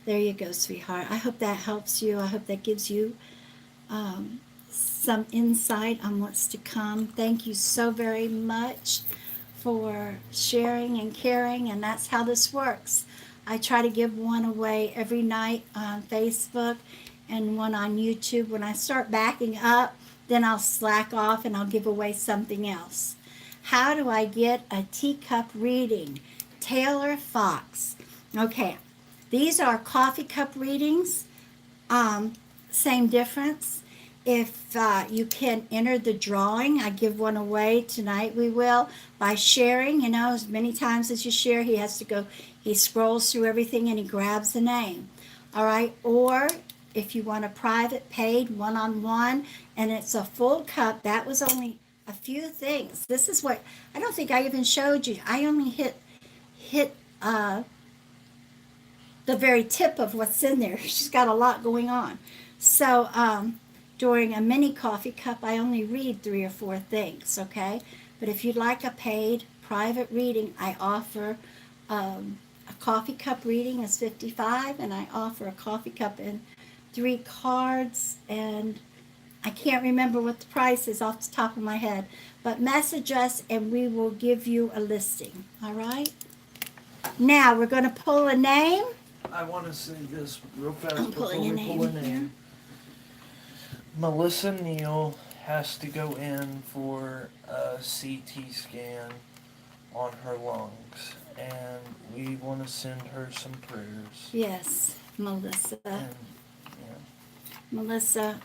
A: there you go, sweetheart. I hope that helps you. I hope that gives you some insight on what's to come. Thank you so very much for sharing and caring, and that's how this works. I try to give one away every night on Facebook and one on YouTube. When I start backing up, then I'll slack off and I'll give away something else. How do I get a teacup reading? Taylor Fox. Okay, these are coffee cup readings. Same difference. If you can enter the drawing, I give one away tonight. We will by sharing. As many times as you share, he scrolls through everything and he grabs a name. All right. Or if you want a private paid one-on-one and it's a full cup, that was only a few things. This is what I don't think I even showed you. I only hit the very tip of what's in there. She's got a lot going on. So during a mini coffee cup, I only read 3 or 4 things, okay? But if you'd like a paid private reading, I offer a coffee cup reading is $55, and I offer a coffee cup and 3 cards, and I can't remember what the price is off the top of my head, but message us and we will give you a listing, all right? Now we're going to pull a name.
B: I want to say this real fast
A: I'm
B: before
A: pulling
B: we
A: a
B: pull a
A: name
B: name. Melissa Neal has to go in for a CT scan on her lungs, and we want to send her some prayers.
A: Yes, Melissa.
B: And,
A: Melissa,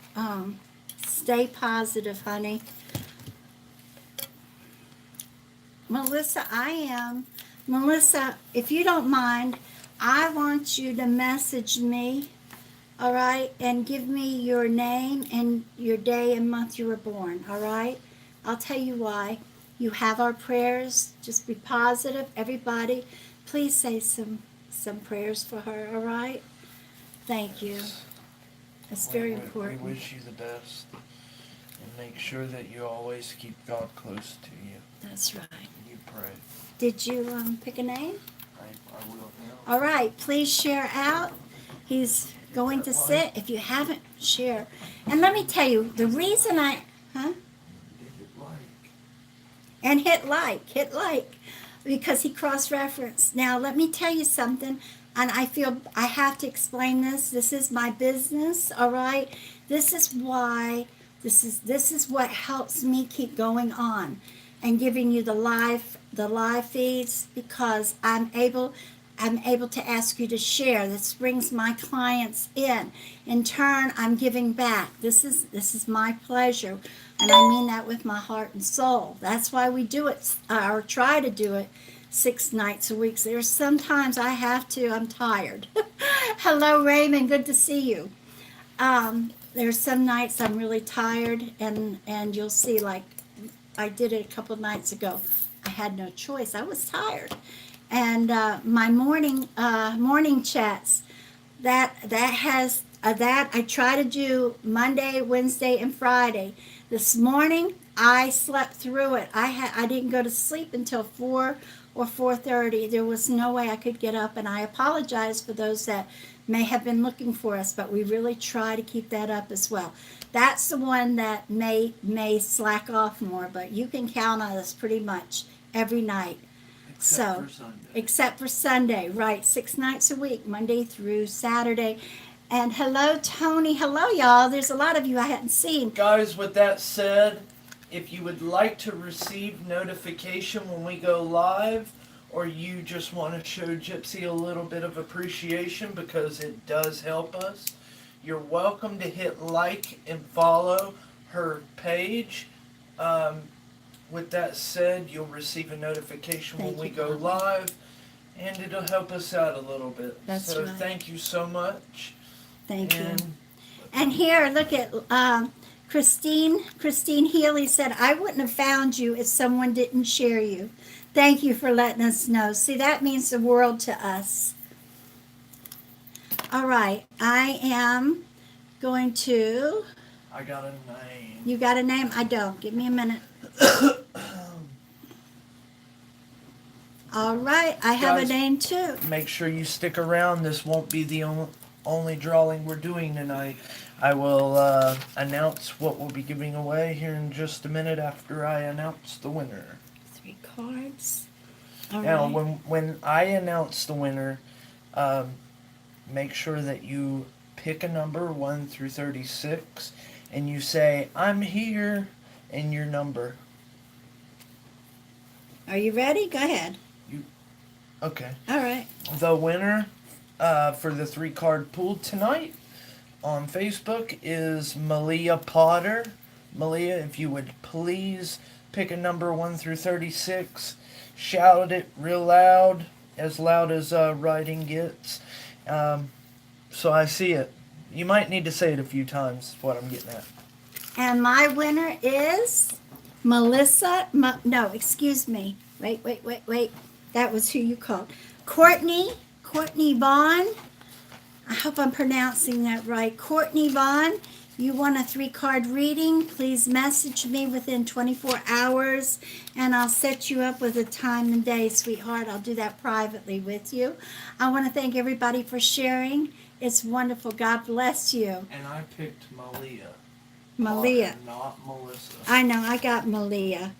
A: stay positive, honey. Melissa, if you don't mind, I want you to message me, all right, and give me your name and your day and month you were born, all right? I'll tell you why. You have our prayers. Just be positive. Everybody, please say some prayers for her, all right? Thank you. It's very important.
B: We wish you the best, and make sure that you always keep God close to you.
A: That's right.
B: You pray.
A: Did you pick a name?
B: I will now.
A: All right, please share out. He's going to sit. If you haven't, share. And let me tell you, the reason and hit like, because he cross-referenced. Now, let me tell you something, and I feel I have to explain this. This is my business, all right? This is why, this is what helps me keep going on and giving you the live feeds, because I'm able to ask you to share. This brings my clients in. In turn, I'm giving back. This is my pleasure, and I mean that with my heart and soul. That's why we do it, or try to do it 6 nights a week. There's sometimes I have to. I'm tired. Hello, Raymond. Good to see you. There's some nights I'm really tired, and you'll see, like I did it a couple of nights ago. I had no choice. I was tired. And my morning chats, that I try to do Monday, Wednesday, and Friday. This morning I slept through it. I didn't go to sleep until 4 or 4:30. There was no way I could get up, and I apologize for those that may have been looking for us, but we really try to keep that up as well. That's the one that may slack off more, but you can count on us pretty much every night.
B: Except for Sunday.
A: Except for Sunday, right? 6 nights a week, Monday through Saturday. And hello, Tony. Hello, y'all. There's a lot of you I hadn't seen.
B: Guys, with that said, if you would like to receive notification when we go live, or you just want to show Gypsy a little bit of appreciation because it does help us, you're welcome to hit like and follow her page. With that said, you'll receive a notification when we go live, and it'll help us out a little bit.
A: That's
B: so
A: right.
B: Thank you so much.
A: Thank you. And here, look at Christine Healy said, I wouldn't have found you if someone didn't share you. Thank you for letting us know. See, that means the world to us. All right, I am going to...
B: I got a name.
A: You got a name? I don't. Give me a minute. All right, I have
B: Guys,
A: a name too.
B: Make sure you stick around. This won't be the only drawing we're doing tonight. I will announce what we'll be giving away here in just a minute after I announce the winner.
A: 3 cards. All
B: Now,
A: right.
B: when I announce the winner, make sure that you pick a number 1 through 36, and you say, I'm here, and your number.
A: Are you ready? Go ahead.
B: Okay.
A: All right.
B: The winner for the 3-card pool tonight on Facebook is Malia Potter. Malia, if you would please pick a number 1 through 36. Shout it real loud as writing gets. So I see it. You might need to say it a few times, is what I'm getting at.
A: And my winner is Melissa. No, excuse me. Wait. That was who you called. Courtney Vaughn. I hope I'm pronouncing that right. Courtney Vaughn, you want a 3-card reading? Please message me within 24 hours, and I'll set you up with a time and day, sweetheart. I'll do that privately with you. I want to thank everybody for sharing. It's wonderful. God bless you.
B: And I picked Malia.
A: Malia.
B: Not Melissa.
A: I know, I got Malia,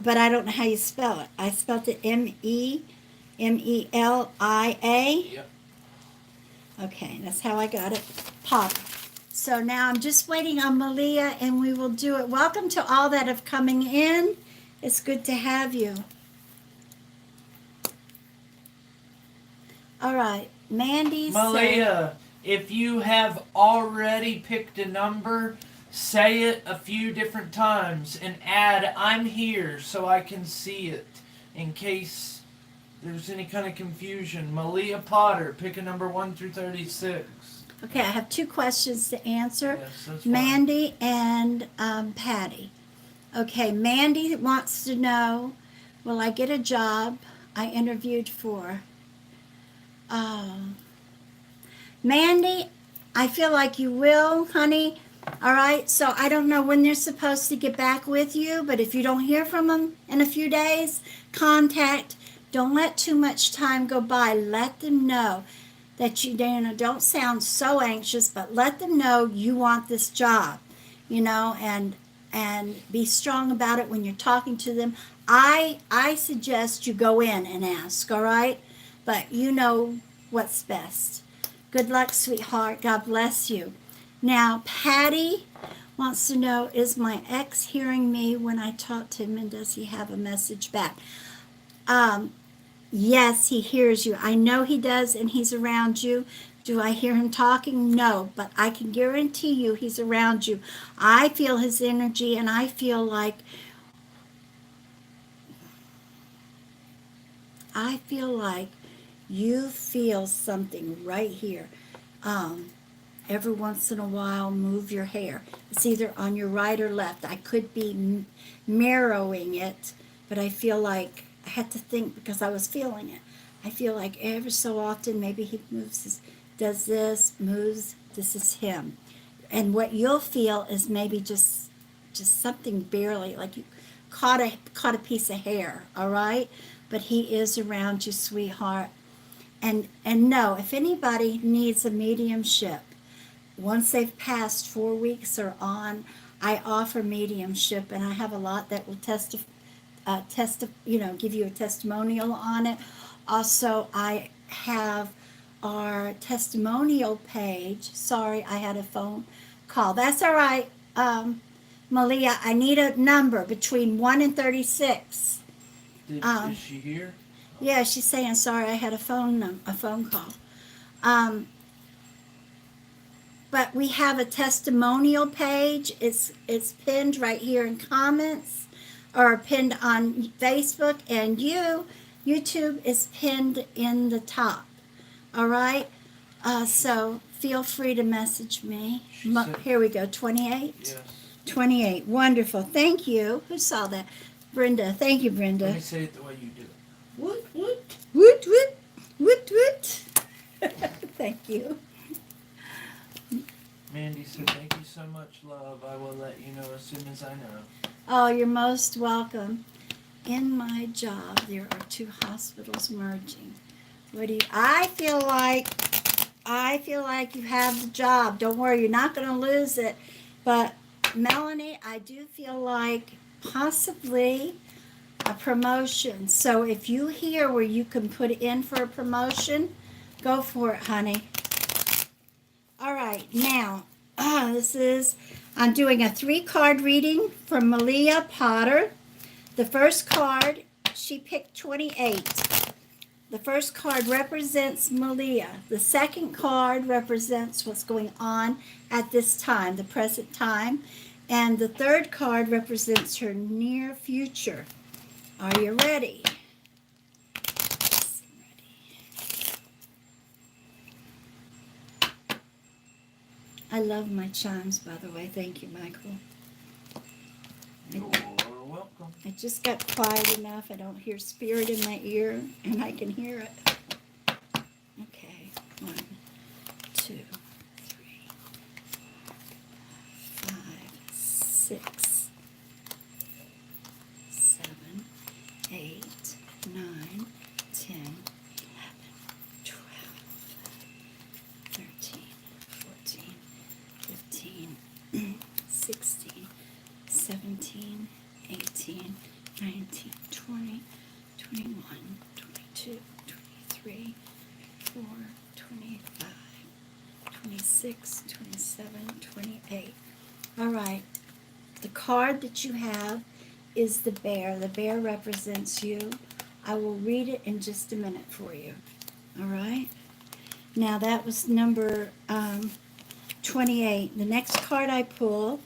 A: but I don't know how you spell it. I spelled it Memelia.
B: Yep.
A: Okay, that's how I got it. Potter. So now I'm just waiting on Malia, and we will do it. Welcome to all that have coming in. It's good to have you. All right, Mandy.
B: Malia, if you have already picked a number, say it a few different times and add I'm here so I can see it in case there's any kind of confusion. Malia Potter, pick a number 1 through 36.
A: Okay, I have 2 questions to answer.
B: Yes, that's fine.
A: Mandy and Patty. Okay, Mandy wants to know, will I get a job I interviewed for? Mandy, I feel like you will, honey. All right, so I don't know when they're supposed to get back with you, but if you don't hear from them in a few days, contact. Don't let too much time go by. Let them know that you don't sound so anxious, but let them know you want this job, and be strong about it when you're talking to them. I suggest you go in and ask, all right? But you know what's best. Good luck, sweetheart. God bless you. Now, Patty wants to know, is my ex hearing me when I talk to him, and does he have a message back? Yes, he hears you. I know he does, and he's around you. Do I hear him talking? No, but I can guarantee you he's around you. I feel his energy, and I feel like you feel something right here. Every once in a while, move your hair. It's either on your right or left. I could be mirroring it, but I feel like I had to think because I was feeling it. I feel like ever so often, maybe he moves, does this, moves, this is him. And what you'll feel is maybe just just something barely, like you caught a piece of hair, all right? But he is around you, sweetheart. And no, if anybody needs a mediumship, once they've passed 4 weeks or on, I offer mediumship, and I have a lot that will give you a testimonial on it. Also, I have our testimonial page. Sorry, I had a phone call. That's all right, Malia. I need a number between 1 and 36.
B: Is she here?
A: Yeah, she's saying sorry. I had a phone call. But we have a testimonial page. It's pinned right here in comments, or pinned on Facebook, and YouTube is pinned in the top. All right. So feel free to message me. Here we go. 28.
B: Yes.
A: 28. Wonderful. Thank you. Who saw that? Brenda. Thank you, Brenda.
B: Let me say it the way you do it. Woot, woot.
A: Woot, woot. Woot, woot. Thank you.
B: Mandy said, thank you so much, love. I will let you know as soon as I know.
A: Oh, you're most welcome. In my job, there are 2 hospitals merging. I feel like you have the job. Don't worry, you're not going to lose it. But Melanie, I do feel like possibly a promotion. So if you hear where you can put in for a promotion, go for it, honey. All right, now, I'm doing a 3-card reading from Malia Potter. The first card, she picked 28. The first card represents Malia. The second card represents what's going on at this time, the present time. And the third card represents her near future. Are you ready? I love my chimes, by the way. Thank you, Michael.
B: You're welcome.
A: I just got quiet enough. I don't hear spirit in my ear, and I can hear it. Okay. 1, 2, 3, 5, 6, 7, 8, 9, 10, 11, 12, 13, 14, 15, 16, 17, 18, 19, 20, 21, 22, 23, 24, 25, 26, 27, 28. All right. The card that you have is the bear. The bear represents you. I will read it in just a minute for you. All right? Now, that was number 28. The next card I pull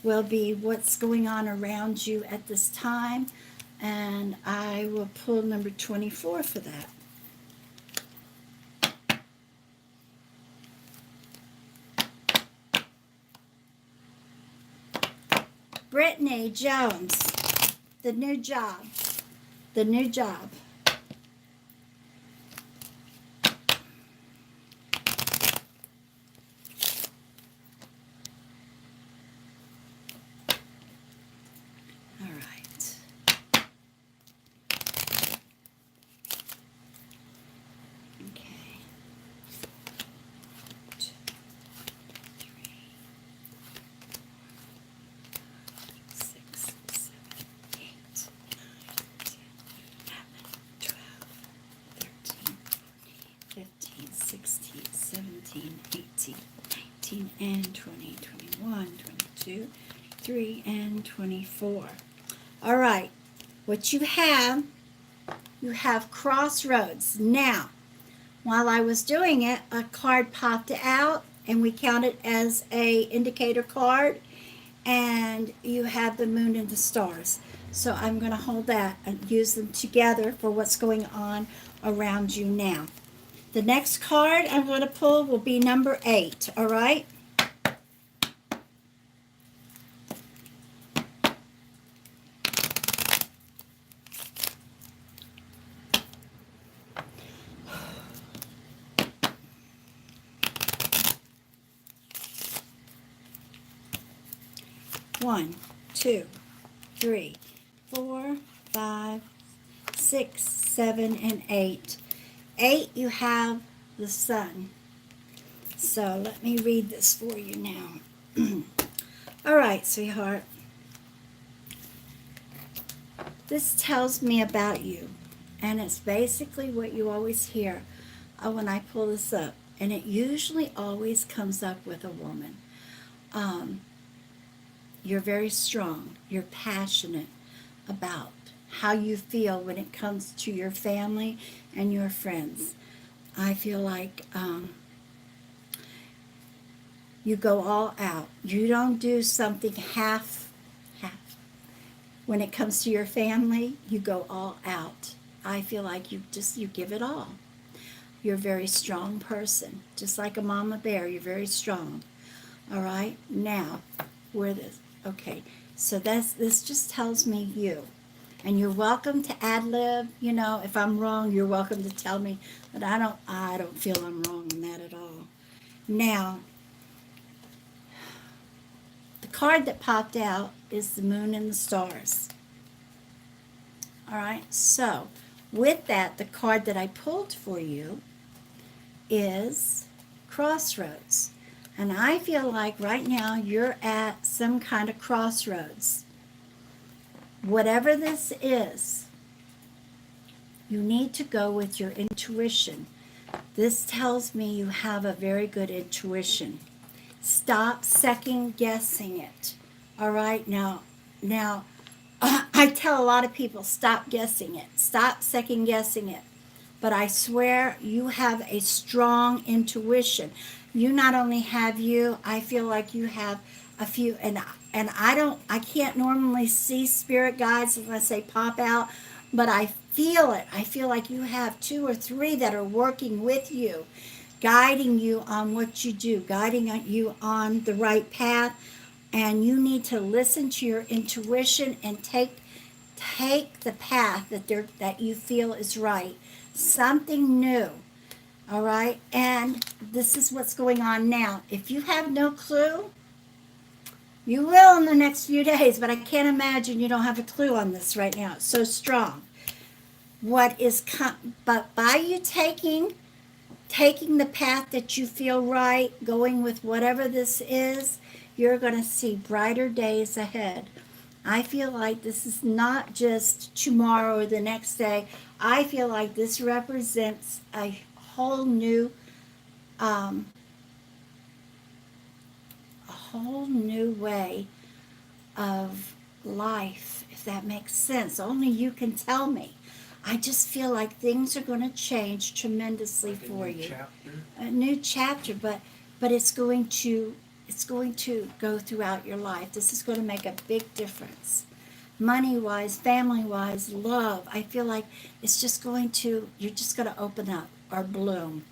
A: will be what's going on around you at this time, and I will pull number 24 for that. Brittany Jones, the new job. The new job. All right. Okay. 2, 3, 6, 7, 8, 9, 10, 11, 12, 13, 15, 16, 17, 18, 19, and 20, 21, 22, 23, and 24. All right. What you have crossroads. Now, while I was doing it, a card popped out, and we count it as a indicator card, and you have the moon and the stars. So I'm going to hold that and use them together for what's going on around you now. The next card I'm going to pull will be number 8, all right? One, 2, 3, 4, 5, 6, 7, and 8. 8, you have the sun. So let me read this for you now. All right, sweetheart. This tells me about you, and it's basically what you always hear when I pull this up, and it usually always comes up with a woman. You're very strong. You're passionate about how you feel when it comes to your family and your friends. I feel like you go all out. You don't do something half. When it comes to your family, you go all out. I feel like you give it all. You're a very strong person. Just like a mama bear, you're very strong. All right? Now, okay, so this just tells me you. And you're welcome to ad-lib. You know, if I'm wrong, you're welcome to tell me. But I don't feel I'm wrong in that at all. Now, the card that popped out is the moon and the stars. All right, so with that, the card that I pulled for you is Crossroads. And I feel like right now you're at some kind of crossroads. Whatever this is, you need to go with your intuition. This tells me you have a very good intuition. Stop second guessing it. All right, now, I tell a lot of people, stop guessing it. Stop second guessing it. But I swear you have a strong intuition. You not only have I feel like you have a few, and I can't normally see spirit guides unless they pop out, but I feel it. I feel like you have 2 or 3 that are working with you, guiding you on what you do, guiding you on the right path, and you need to listen to your intuition and take the path that you feel is right. Something new. All right? And this is what's going on now. If you have no clue, you will in the next few days, but I can't imagine you don't have a clue on this right now. It's so strong. But by you taking the path that you feel right, going with whatever this is, you're going to see brighter days ahead. I feel like this is not just tomorrow or the next day. I feel like this represents a whole new way of life, if that makes sense. Only you can tell me. I just feel like things are going to change tremendously for you. A new chapter, but it's going to go throughout your life. This is going to make a big difference. Money-wise, family-wise, love. I feel like you're just going to open up or bloom.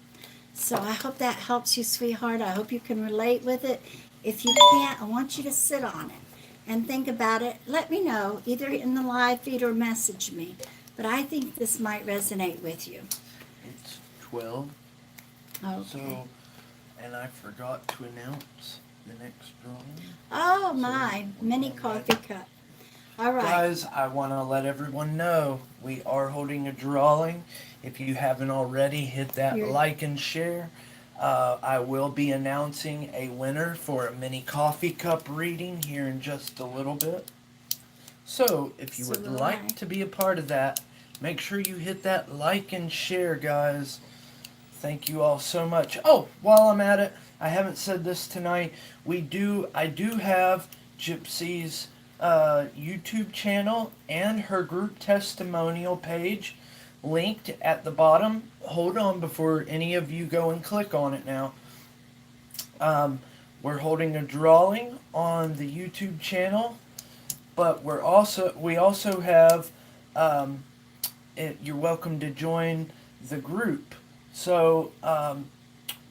A: So I hope that helps you, sweetheart. I hope you can relate with it. If you can't, I want you to sit on it and think about it. Let me know, either in the live feed or message me. But I think this might resonate with you.
B: It's 12.
A: Okay.
B: So, and I forgot to announce the next drawing.
A: Oh my, mini coffee cup. All right.
B: Guys, I want to let everyone know we are holding a drawing. If you haven't already, hit that like and share. I will be announcing a winner for a mini coffee cup reading here in just a little bit. So, if you would like to be a part of that, make sure you hit that like and share, guys. Thank you all so much. Oh, while I'm at it, I haven't said this tonight. I do have Gypsy's YouTube channel and her group testimonial page linked at the bottom. Hold on before any of you go and click on it now. We're holding a drawing on the YouTube channel, but we also have you're welcome to join the group. So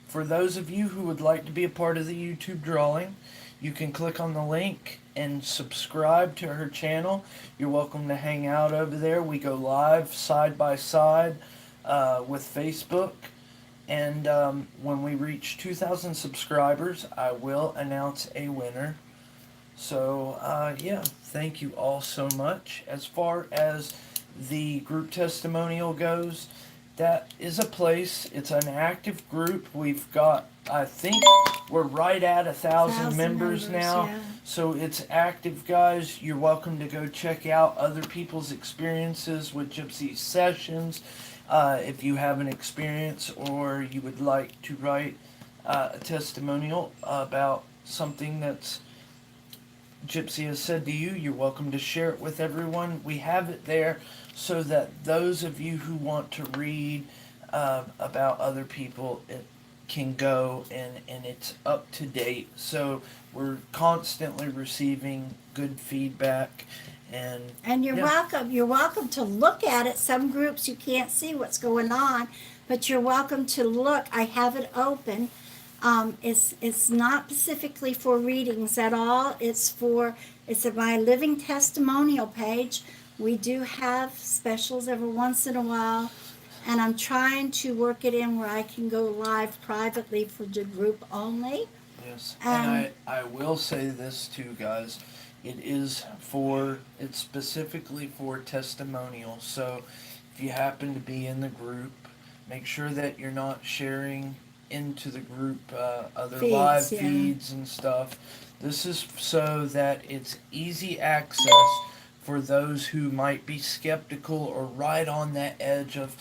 B: for those of you who would like to be a part of the YouTube drawing, you can click on the link and subscribe to her channel. You're welcome to hang out over there. We go live side by side with Facebook. And when we reach 2,000 subscribers, I will announce a winner So, yeah, thank you all so much. As far as the group testimonial goes, that is a place. It's an active group. We've got, I think, we're right at 1,000 members now.
A: Yeah.
B: So it's active, guys. You're welcome to go check out other people's experiences with Gypsy sessions. If you have an experience or you would like to write a testimonial about something that's Gypsy has said to you, you're welcome to share it with everyone. We have it there so that those of you who want to read about other people, it can go and it's up to date. So we're constantly receiving good feedback
A: And you're
B: yeah.
A: welcome. You're welcome to look at it. Some groups you can't see what's going on, but you're welcome to look. I have it open. It's not specifically for readings at all. It's at my living testimonial page. We do have specials every once in a while, and I'm trying to work it in where I can go live privately for the group only.
B: Yes, and I will say this too, guys. It's specifically for testimonials. So if you happen to be in the group, make sure that you're not sharing into the group other
A: Feeds,
B: live
A: yeah.
B: feeds and stuff. This is so that it's easy access for those who might be skeptical or right on that edge of,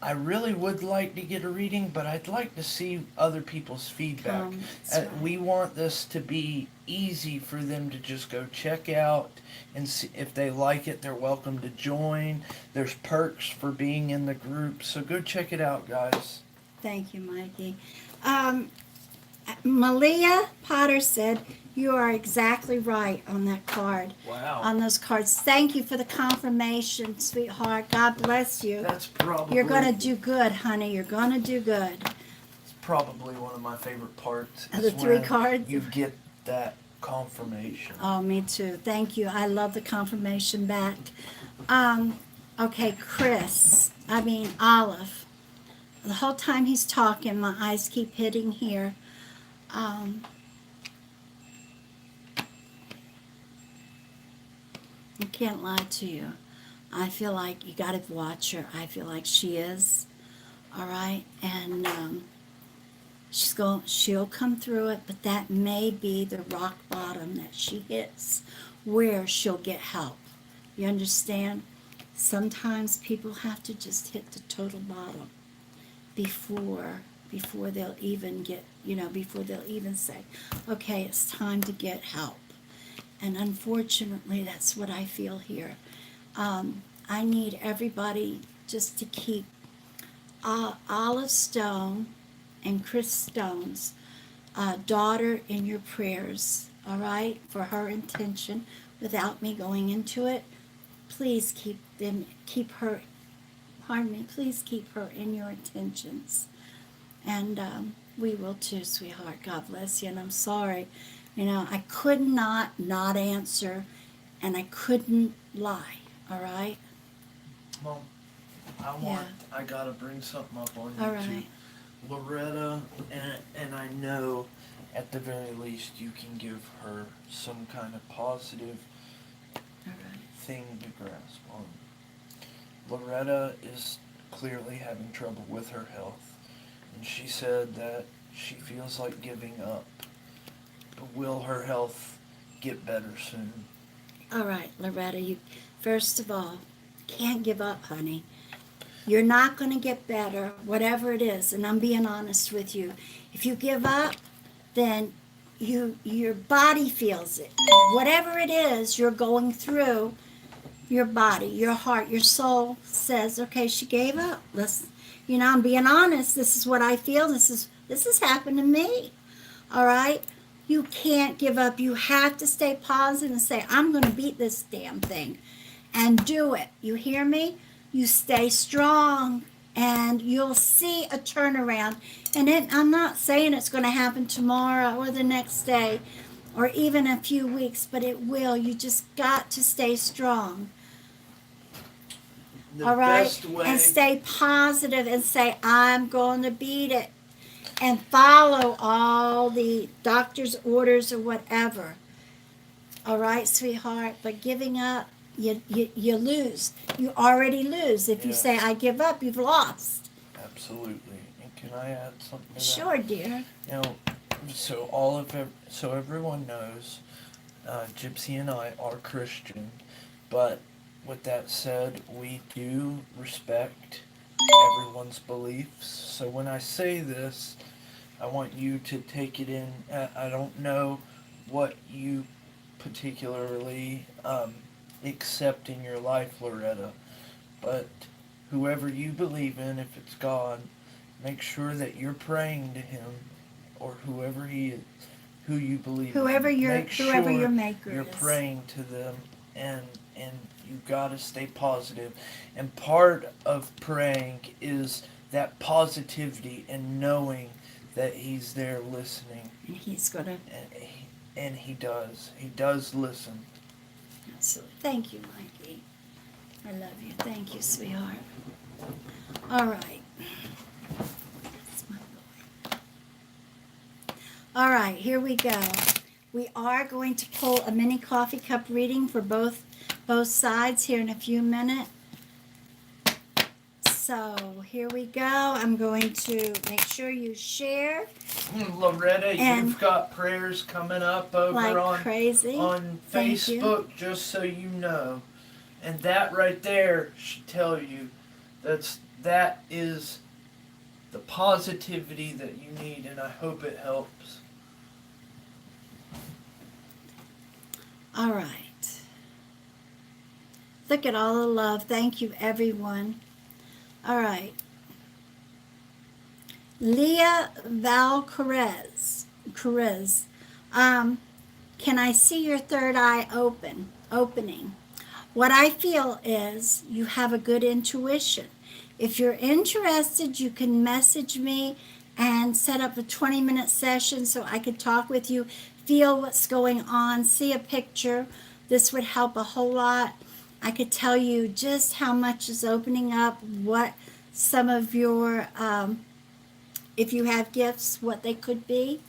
B: I really would like to get a reading, but I'd like to see other people's feedback.
A: Right.
B: We want this to be easy for them to just go check out and see if they like it. They're welcome to join. There's perks for being in the group, so go check it out, guys.
A: Thank you, Mikey. Malia Potter said, you are exactly right on that card.
B: Wow.
A: On those cards. Thank you for the confirmation, sweetheart. God bless you.
B: That's probably
A: You're going to do good, honey. You're going to do good.
B: It's probably one of my favorite parts.
A: The
B: is
A: three
B: when
A: cards?
B: You get that confirmation.
A: Oh, me too. Thank you. I love the confirmation back. Okay, Olive. The whole time he's talking, my eyes keep hitting here. I can't lie to you. I feel like you got to watch her. I feel like she is. All right? And she'll come through it, but that may be the rock bottom that she hits where she'll get help. You understand? Sometimes people have to just hit the total bottom before they'll even get, before they'll even say, okay, it's time to get help. And unfortunately, that's what I feel here. I need everybody just to keep Olive Stone and Chris Stone's daughter in your prayers, all right, for her intention, without me going into it. Please keep her in your intentions. And we will too, sweetheart. God bless you. And I'm sorry. I could not answer, and I couldn't lie, all right?
B: Well, I gotta bring something up on
A: All
B: you
A: right.
B: too. Loretta, and I know at the very least you can give her some kind of positive
A: All right.
B: thing to grasp on. Loretta is clearly having trouble with her health, and she said that she feels like giving up. But will her health get better soon?
A: All right, Loretta, you first of all, can't give up, honey. You're not going to get better, whatever it is, and I'm being honest with you. If you give up, then your body feels it. Whatever it is you're going through, your body, your heart, your soul says, okay, she gave up. I'm being honest. This is what I feel. This has happened to me. All right? You can't give up. You have to stay positive and say, I'm going to beat this damn thing, and do it. You hear me? You stay strong, and you'll see a turnaround. And I'm not saying it's going to happen tomorrow or the next day or even a few weeks, but it will. You just got to stay strong. All right? And stay positive and say, I'm going to beat it. And follow all the doctor's orders or whatever. All right, sweetheart. But giving up, you lose. You already lose. If you say,
B: Yes.
A: I give up, you've lost.
B: Absolutely. And can I add something to that?
A: Sure, dear.
B: You know, so everyone knows, Gypsy and I are Christian, but with that said, we do respect everyone's beliefs. So when I say this, I want you to take it in. I don't know what you particularly accept in your life, Loretta, but whoever you believe in, if it's God, make sure that you're praying to Him or whoever He is, who you believe
A: Whoever
B: in.
A: your
B: Make sure
A: whoever your maker
B: you're
A: is.
B: praying to them, and you gotta stay positive. And part of praying is that positivity and knowing that He's there listening.
A: And He's gonna.
B: And He does. He does listen.
A: Absolutely. Thank you, Mikey. I love you. Thank you, sweetheart. All right. That's my boy. All right, here we go. We are going to pull a mini coffee cup reading for both sides here in a few minutes. So here we go. I'm going to make sure you share.
B: Loretta, you've got prayers coming up over
A: like crazy.
B: on Facebook, just so you know. And that right there should tell you that is the positivity that you need, and I hope it helps.
A: All right. Look at all the love. Thank you, everyone. All right. Leah Valcarez. Can I see your third eye opening? What I feel is you have a good intuition. If you're interested, you can message me and set up a 20-minute session so I could talk with you, feel what's going on, see a picture. This would help a whole lot. I could tell you just how much is opening up, what some of your, if you have gifts, what they could be.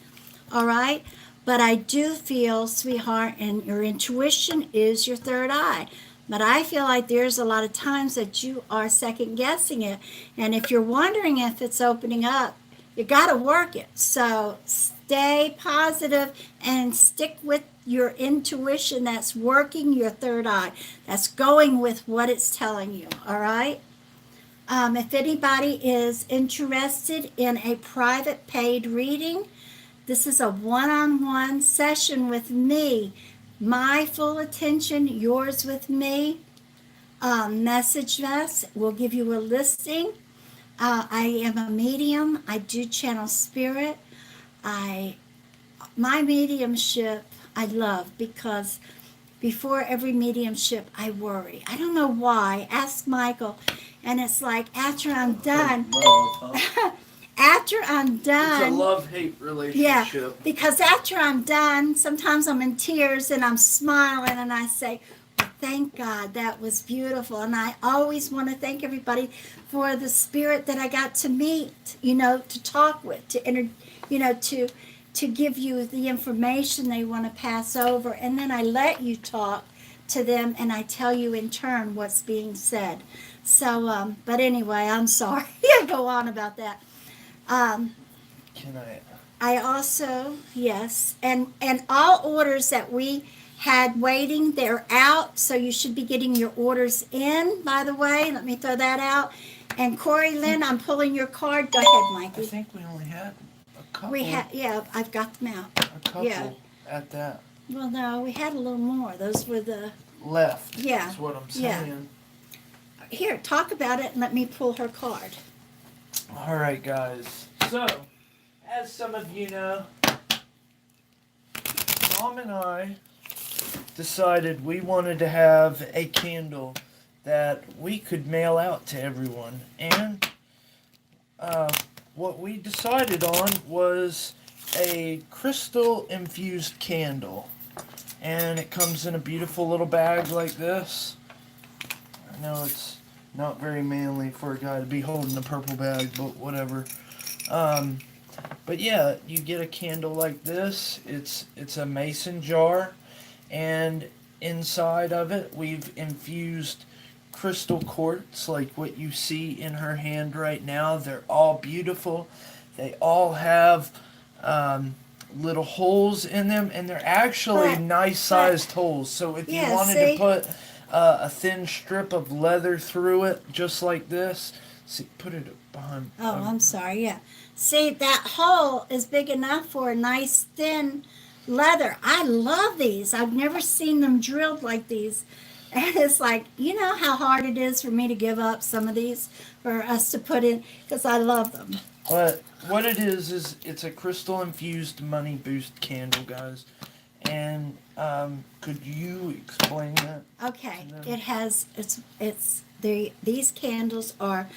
A: All right? But I do feel, sweetheart, and your intuition is your third eye. But I feel like there's a lot of times that you are second guessing it. And if you're wondering if it's opening up, you got to work it. So stay positive and stick with your intuition that's working your third eye. That's going with what it's telling you. All right? If anybody is interested in a private paid reading, this is a one-on-one session with me. My full attention, yours with me. Message us. We'll give you a listing. I am a medium. I do channel spirit. My mediumship I love because before every mediumship I worry. I don't know why. Ask Michael. And it's like after I'm done. After I'm done.
B: It's a love-hate relationship.
A: Yeah, because after I'm done, sometimes I'm in tears and I'm smiling and I say, well, thank God, that was beautiful. And I always want to thank everybody for the spirit that I got to meet, to talk with, to give you the information they want to pass over. And then I let you talk to them and I tell you in turn what's being said. So, but anyway, I'm sorry. I go on about that.
B: Can
A: I also, yes, and all orders that we had waiting, they're out, so you should be getting your orders in, by the way. Let me throw that out. And Corey Lynn, I'm pulling your card. Go ahead, Mikey.
B: I think we only had a couple.
A: Yeah, I've got them out.
B: A couple at that.
A: Well, no, we had a little more. Those were the...
B: Left.
A: Yeah.
B: That's what I'm saying.
A: Yeah. Here, talk about it and let me pull her card.
B: All right, guys. So, as some of you know, Mom and I decided we wanted to have a candle that we could mail out to everyone. And what we decided on was a crystal-infused candle. And it comes in a beautiful little bag like this. I know it's not very manly for a guy to be holding a purple bag, but whatever. But yeah, you get a candle like this. It's a mason jar, And inside of it, we've infused crystal quartz like what you see in her hand right now. They're all beautiful. They all have little holes in them, and they're actually nice sized holes. So if you wanted to put a thin strip of leather through it, just like this, see, put it behind.
A: Oh, I'm sorry. Yeah. See, that hole is big enough for a nice thin leather. I love these. I've never seen them drilled like these. And it's like, you know how hard it is for me to give up some of these for us to put in, because I love them.
B: But what it is it's a crystal infused money boost candle, guys. And could you explain that?
A: Okay, it has these candles are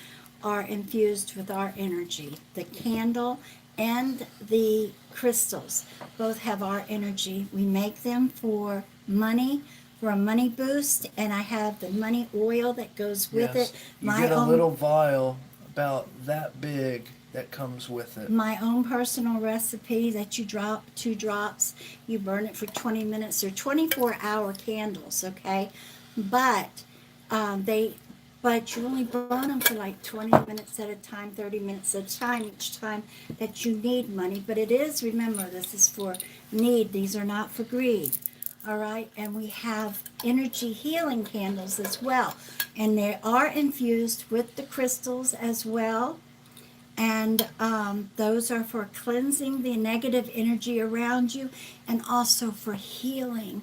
A: infused with our energy. The candle and the crystals both have our energy. We make them for money, for a money boost, and I have the money oil that goes with it.
B: You get a little vial about that big that comes with it. My
A: own personal recipe that you drop 2 drops, you burn it for 20 minutes. They're 24-hour candles, okay? But you only burn them for like 20 minutes at a time, 30 minutes at a time, each time that you need money. But it is, remember, this is for need. These are not for greed. All right, and we have energy healing candles as well, and they are infused with the crystals as well, and those are for cleansing the negative energy around you, and also for healing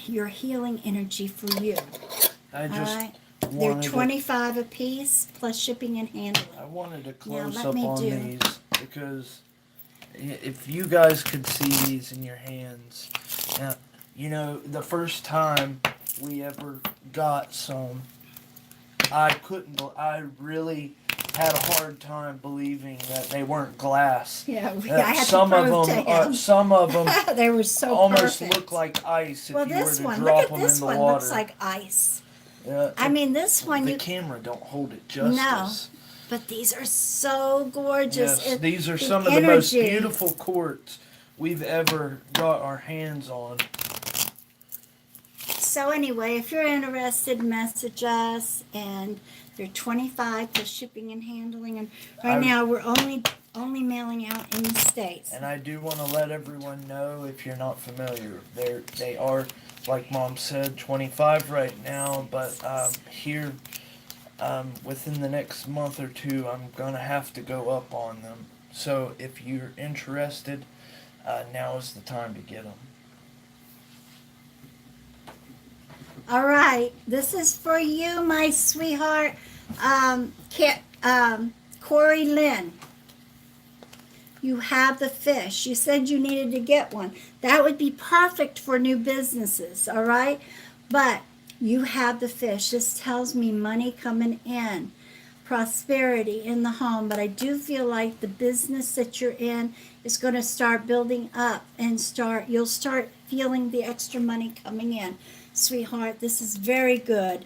A: your healing energy for you.
B: I just
A: all right, they're 25 a piece plus shipping and handling.
B: I wanted to close up on these because if you guys could see these in your hands. Now, you know, the first time we ever got some, I really had a hard time believing that they weren't glass.
A: Yeah, I had
B: some
A: to
B: of them, some of them,
A: they were so
B: almost
A: perfect.
B: look like ice if
A: well,
B: you were
A: this
B: to
A: one,
B: drop
A: look
B: them
A: at this
B: in the
A: one,
B: water.
A: looks like ice.
B: Yeah,
A: I mean, this one
B: the camera don't hold it justice.
A: No, but these are so gorgeous.
B: Yes, these are some of the most beautiful quartz we've ever got our hands on.
A: So anyway, if you're interested, message us, and they're 25 plus shipping and handling. And right now we're only mailing out in the States.
B: And I do want to let everyone know, if you're not familiar, they are, like Mom said, 25 right now. But here, within the next month or two, I'm gonna have to go up on them. So if you're interested, now is the time to get them.
A: All right, this is for you, my sweetheart, Corey Lynn. You have the fish. You said you needed to get one. That would be perfect for new businesses, all right? But you have the fish. This tells me money coming in, prosperity in the home. But I do feel like the business that you're in is going to start building up and you'll start feeling the extra money coming in. Sweetheart, this is very good.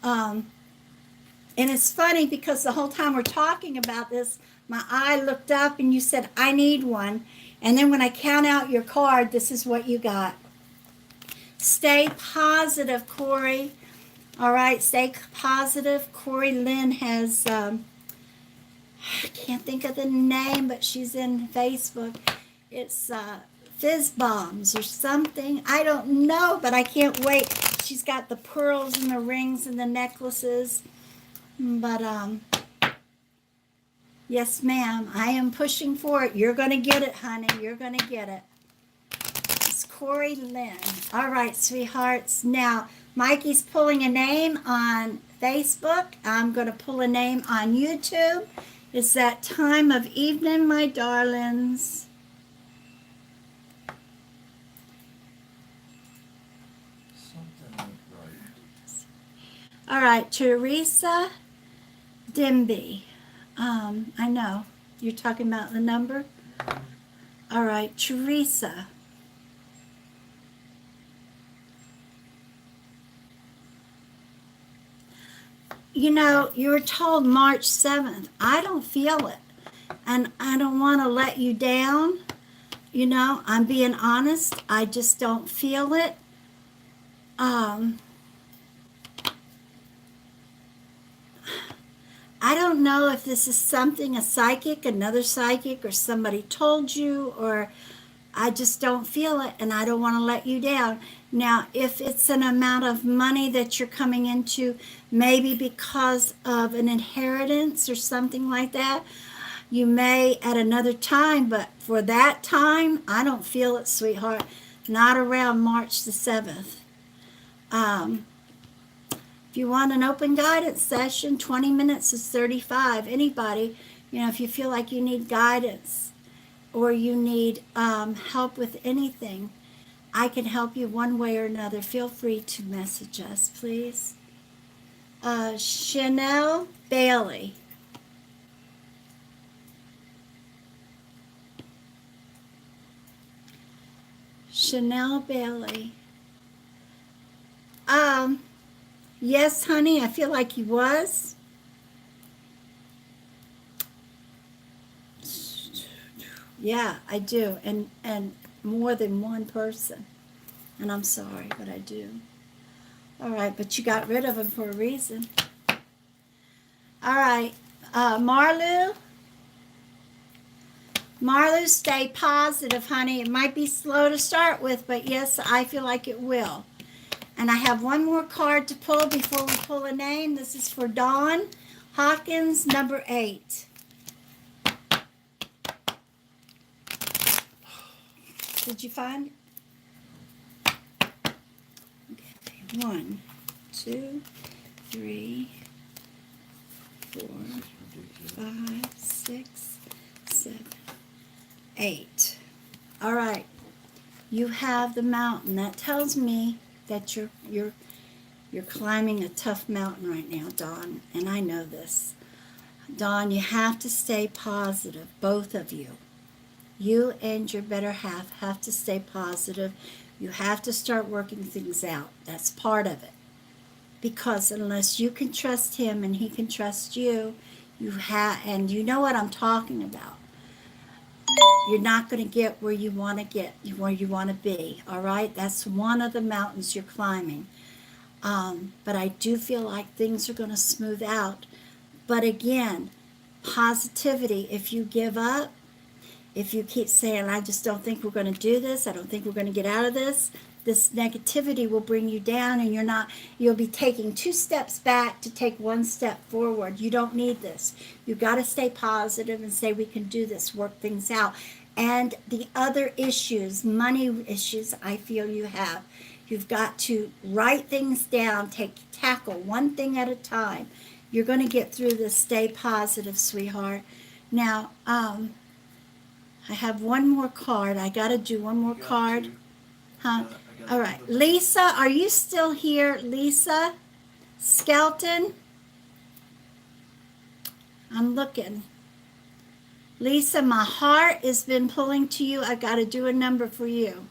A: And it's funny because the whole time we're talking about this, my eye looked up and you said, I need one. And then when I count out your card, this is what you got. Stay positive, Corey. All right, stay positive. Corey Lynn has, I can't think of the name, but she's in Facebook. It's Fizz Bombs or something. I don't know, but I can't wait. She's got the pearls and the rings and the necklaces. But, yes, ma'am, I am pushing for it. You're going to get it, honey. You're going to get it. It's Corey Lynn. All right, sweethearts. Now, Mikey's pulling a name on Facebook. I'm going to pull a name on YouTube. It's that time of evening, my darlings. All right, Teresa Dimby. I know. You're talking about the number? All right, Teresa. You know, you were told March 7th. I don't feel it. And I don't want to let you down. You know, I'm being honest. I just don't feel it. I don't know if this is something a psychic, another psychic, or somebody told you, or I just don't feel it, and I don't want to let you down. Now, if it's an amount of money that you're coming into, maybe because of an inheritance or something like that, you may at another time, but for that time, I don't feel it, sweetheart. Not around March the 7th. If you want an open guidance session, 20 minutes is $35. Anybody, if you feel like you need guidance or you need help with anything, I can help you one way or another. Feel free to message us, please. Chanel Bailey. Chanel Bailey. Yes, honey, I feel like he was. Yeah, I do. And more than one person. And I'm sorry, but I do. All right, but you got rid of him for a reason. All right, Marlu. Marlu, stay positive, honey. It might be slow to start with, but yes, I feel like it will. And I have one more card to pull before we pull a name. This is for Dawn Hawkins, number 8. Did you find it? Okay, 1, 2, 3, 4, 5, 6, 7, 8. All right. You have the mountain. That tells me that you're climbing a tough mountain right now, Dawn, and I know this. Dawn, you have to stay positive, both of you. You and your better half have to stay positive. You have to start working things out. That's part of it. Because unless you can trust him and he can trust you, and you know what I'm talking about. You're not going to get where you want to get, where you want to be, all right? That's one of the mountains you're climbing. But I do feel like things are going to smooth out. But again, positivity, if you give up, if you keep saying, I just don't think we're going to do this, I don't think we're going to get out of this negativity will bring you down, and you'll be taking 2 steps back to take 1 step forward. You don't need this. You've got to stay positive and say, we can do this, work things out. And the other issues, money issues, I feel you have. You've got to write things down, tackle one thing at a time. You're going to get through this. Stay positive, sweetheart. Now, I have one more card. I got to do one more card. Huh? All right. Lisa, are you still here? Lisa Skelton? I'm looking. Lisa, my heart has been pulling to you. I got to do a number for you.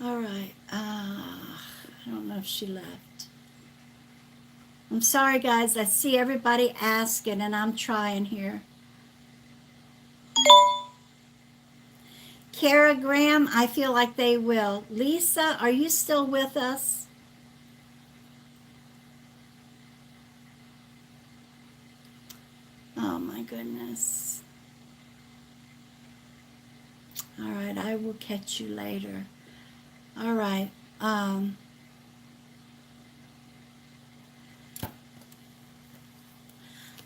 A: All right. I don't know if she left. I'm sorry, guys. I see everybody asking, and I'm trying here. Kara Graham, I feel like they will. Lisa, are you still with us? Oh, my goodness. All right, I will catch you later. All right.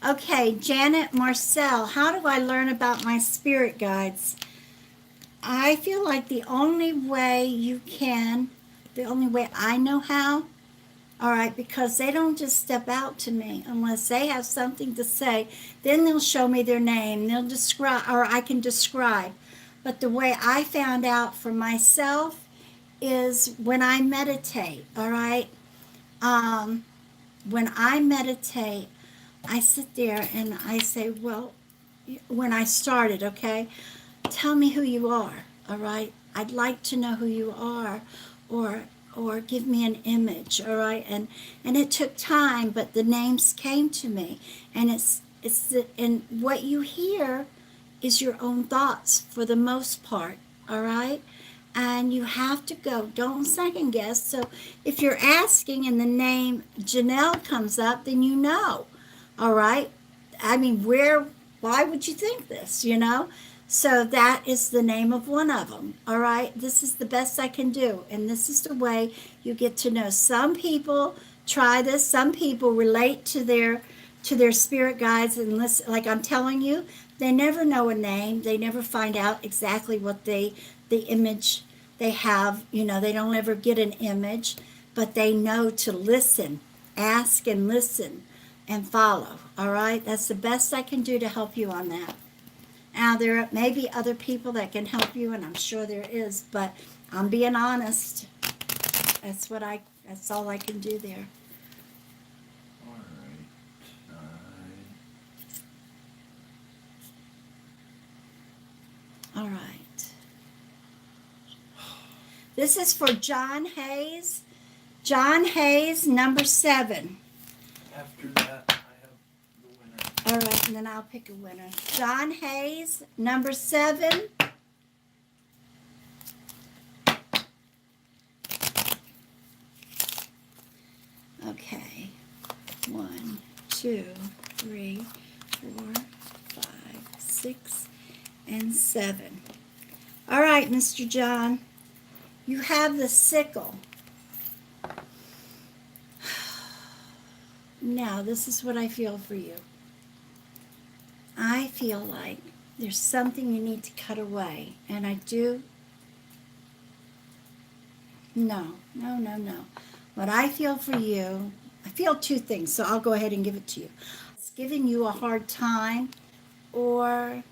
A: Okay, Janet Marcel, how do I learn about my spirit guides? I feel like the only way I know how, all right, because they don't just step out to me unless they have something to say. Then they'll show me their name. They'll describe, or I can describe. But the way I found out for myself is when I meditate, all right? When I meditate, I sit there and I say, well, when I started, okay, tell me who you are, all right? I'd like to know who you are, or or give me an image, all right? And it took time, but the names came to me. And and what you hear is your own thoughts for the most part, all right? And you have to go. Don't second guess. So if you're asking and the name Janelle comes up, then you know, all right? I mean, why would you think this, you know? So that is the name of one of them, all right? This is the best I can do. And this is the way you get to know. Some people try this. Some people relate to their spirit guides and listen. Like I'm telling you, they never know a name. They never find out exactly what the image they have. You know, they don't ever get an image, but they know to listen, ask and listen and follow. All right, that's the best I can do to help you on that. Now there may be other people that can help you, and I'm sure there is, but I'm being honest. That's all I can do there. All right. This is for John Hayes. John Hayes, number 7.
B: After that, I have the winner.
A: All right, and then I'll pick a winner. John Hayes, number 7. Okay. 1, 2, 3, 4, 5, 6, and 7. All right, Mr. John. You have the sickle. Now, this is what I feel for you. I feel like there's something you need to cut away. And I do. No. What I feel for you, I feel 2 things, so I'll go ahead and give it to you. It's giving you a hard time, or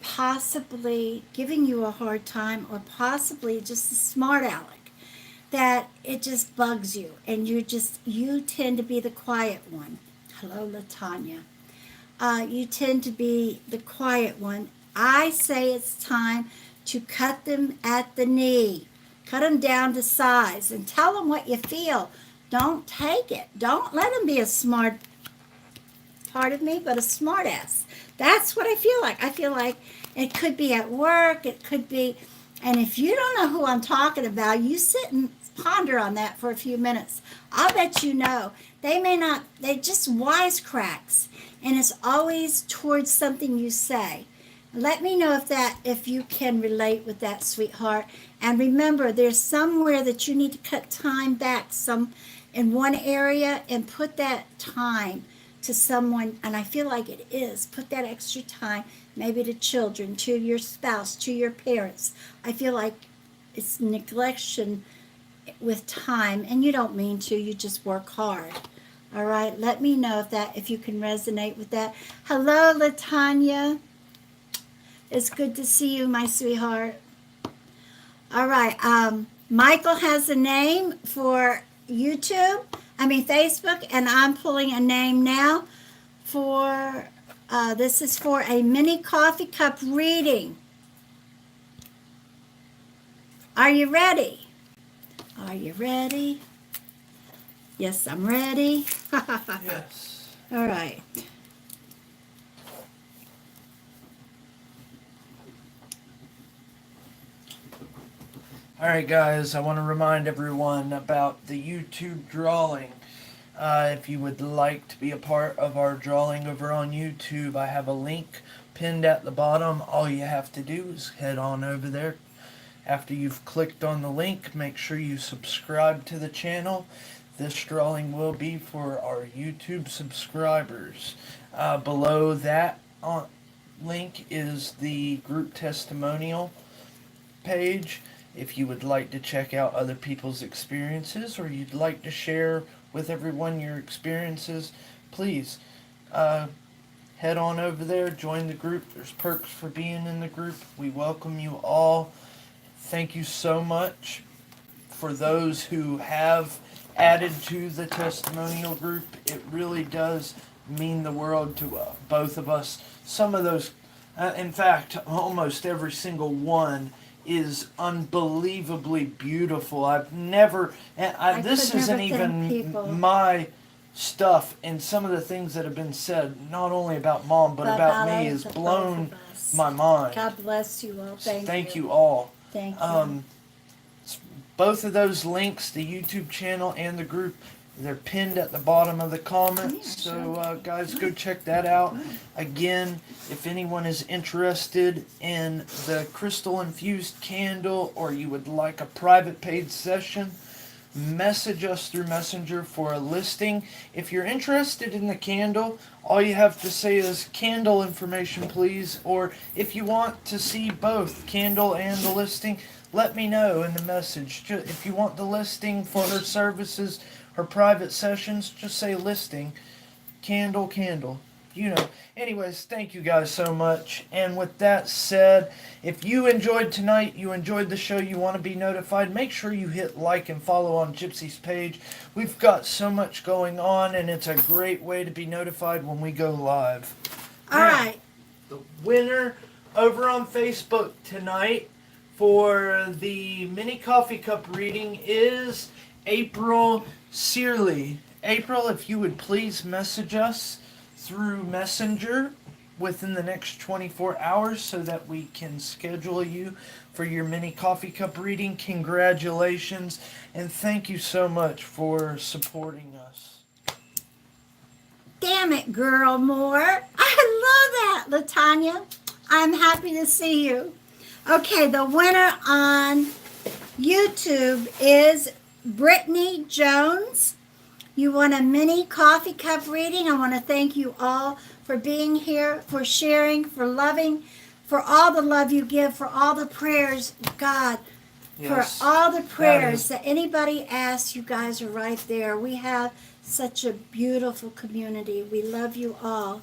A: possibly giving you a hard time, or possibly just a smart aleck, that it just bugs you, and you tend to be the quiet one. Hello, LaTanya. You tend to be the quiet one. I say it's time to cut them at the knee. Cut them down to size and tell them what you feel. Don't take it. Don't let them be a smart, pardon me, but a smart ass. That's what I feel like. I feel like it could be at work. It could be, and if you don't know who I'm talking about, you sit and ponder on that for a few minutes. I'll bet you know. They may not, they just wisecracks. And it's always towards something you say. Let me know if you can relate with that, sweetheart. And remember, there's somewhere that you need to cut time back in one area and put that time to someone, and I feel like it is. Put that extra time, maybe to children, to your spouse, to your parents. I feel like it's neglection with time, and you don't mean to, you just work hard. All right, let me know if you can resonate with that. Hello, LaTanya. It's good to see you, my sweetheart. All right, Michael has a name for Facebook, and I'm pulling a name now for, this is for a mini coffee cup reading. Are you ready? Are you ready? Yes, I'm ready.
B: Yes.
A: All right.
B: All right, guys, I want to remind everyone about the YouTube drawing. If you would like to be a part of our drawing over on YouTube, I have a link pinned at the bottom. All you have to do is head on over there. After you've clicked on the link, make sure you subscribe to the channel. This drawing will be for our YouTube subscribers. Below that link is the group testimonial page. If you would like to check out other people's experiences, or you'd like to share with everyone your experiences, please head on over there, join the group. There's perks for being in the group. We welcome you all. Thank you so much for those who have added to the testimonial group. It really does mean the world to both of us. Some of those, in fact, almost every single one is unbelievably beautiful. I've never, this
A: could
B: isn't
A: never thank
B: even
A: people.
B: my stuff, and some of the things that have been said, not only about Mom, but about me, has
A: the both
B: blown
A: of us.
B: my mind.
A: God bless you all.
B: Thank you all.
A: Thank you.
B: Both of those links, the YouTube channel and the group, they're pinned at the bottom of the comments. So, guys, go check that out. Again, if anyone is interested in the crystal infused candle, or you would like a private paid session, message us through Messenger for a listing. If you're interested in the candle, all you have to say is candle information, please. Or if you want to see both candle and the listing, let me know in the message. If you want the listing for her services, her private sessions, just say listing, candle, candle. You know. Anyways, thank you guys so much. And with that said, if you enjoyed tonight, you enjoyed the show, you want to be notified, make sure you hit like and follow on Gypsy's page. We've got so much going on, and it's a great way to be notified when we go live.
A: All right.
B: The winner over on Facebook tonight for the mini coffee cup reading is April Searley. April, if you would please message us through Messenger within the next 24 hours so that we can schedule you for your mini coffee cup reading. Congratulations, and thank you so much for supporting us.
A: Damn it, girl, Moore. I love that, LaTanya. I'm happy to see you. Okay, the winner on YouTube is Brittany Jones. You want a mini coffee cup reading. I want to thank you all for being here, for sharing, for loving, for all the love you give, for all the prayers, God,
B: Yes,
A: for all the prayers that anybody asks. You guys are right there. We have such a beautiful community. We love you all.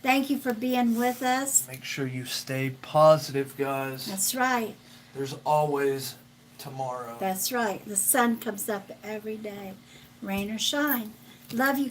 A: Thank you for being with us.
B: make sure you stay positive, guys.
A: That's right.
B: There's always tomorrow.
A: That's right. The sun comes up every day, rain or shine. Love you.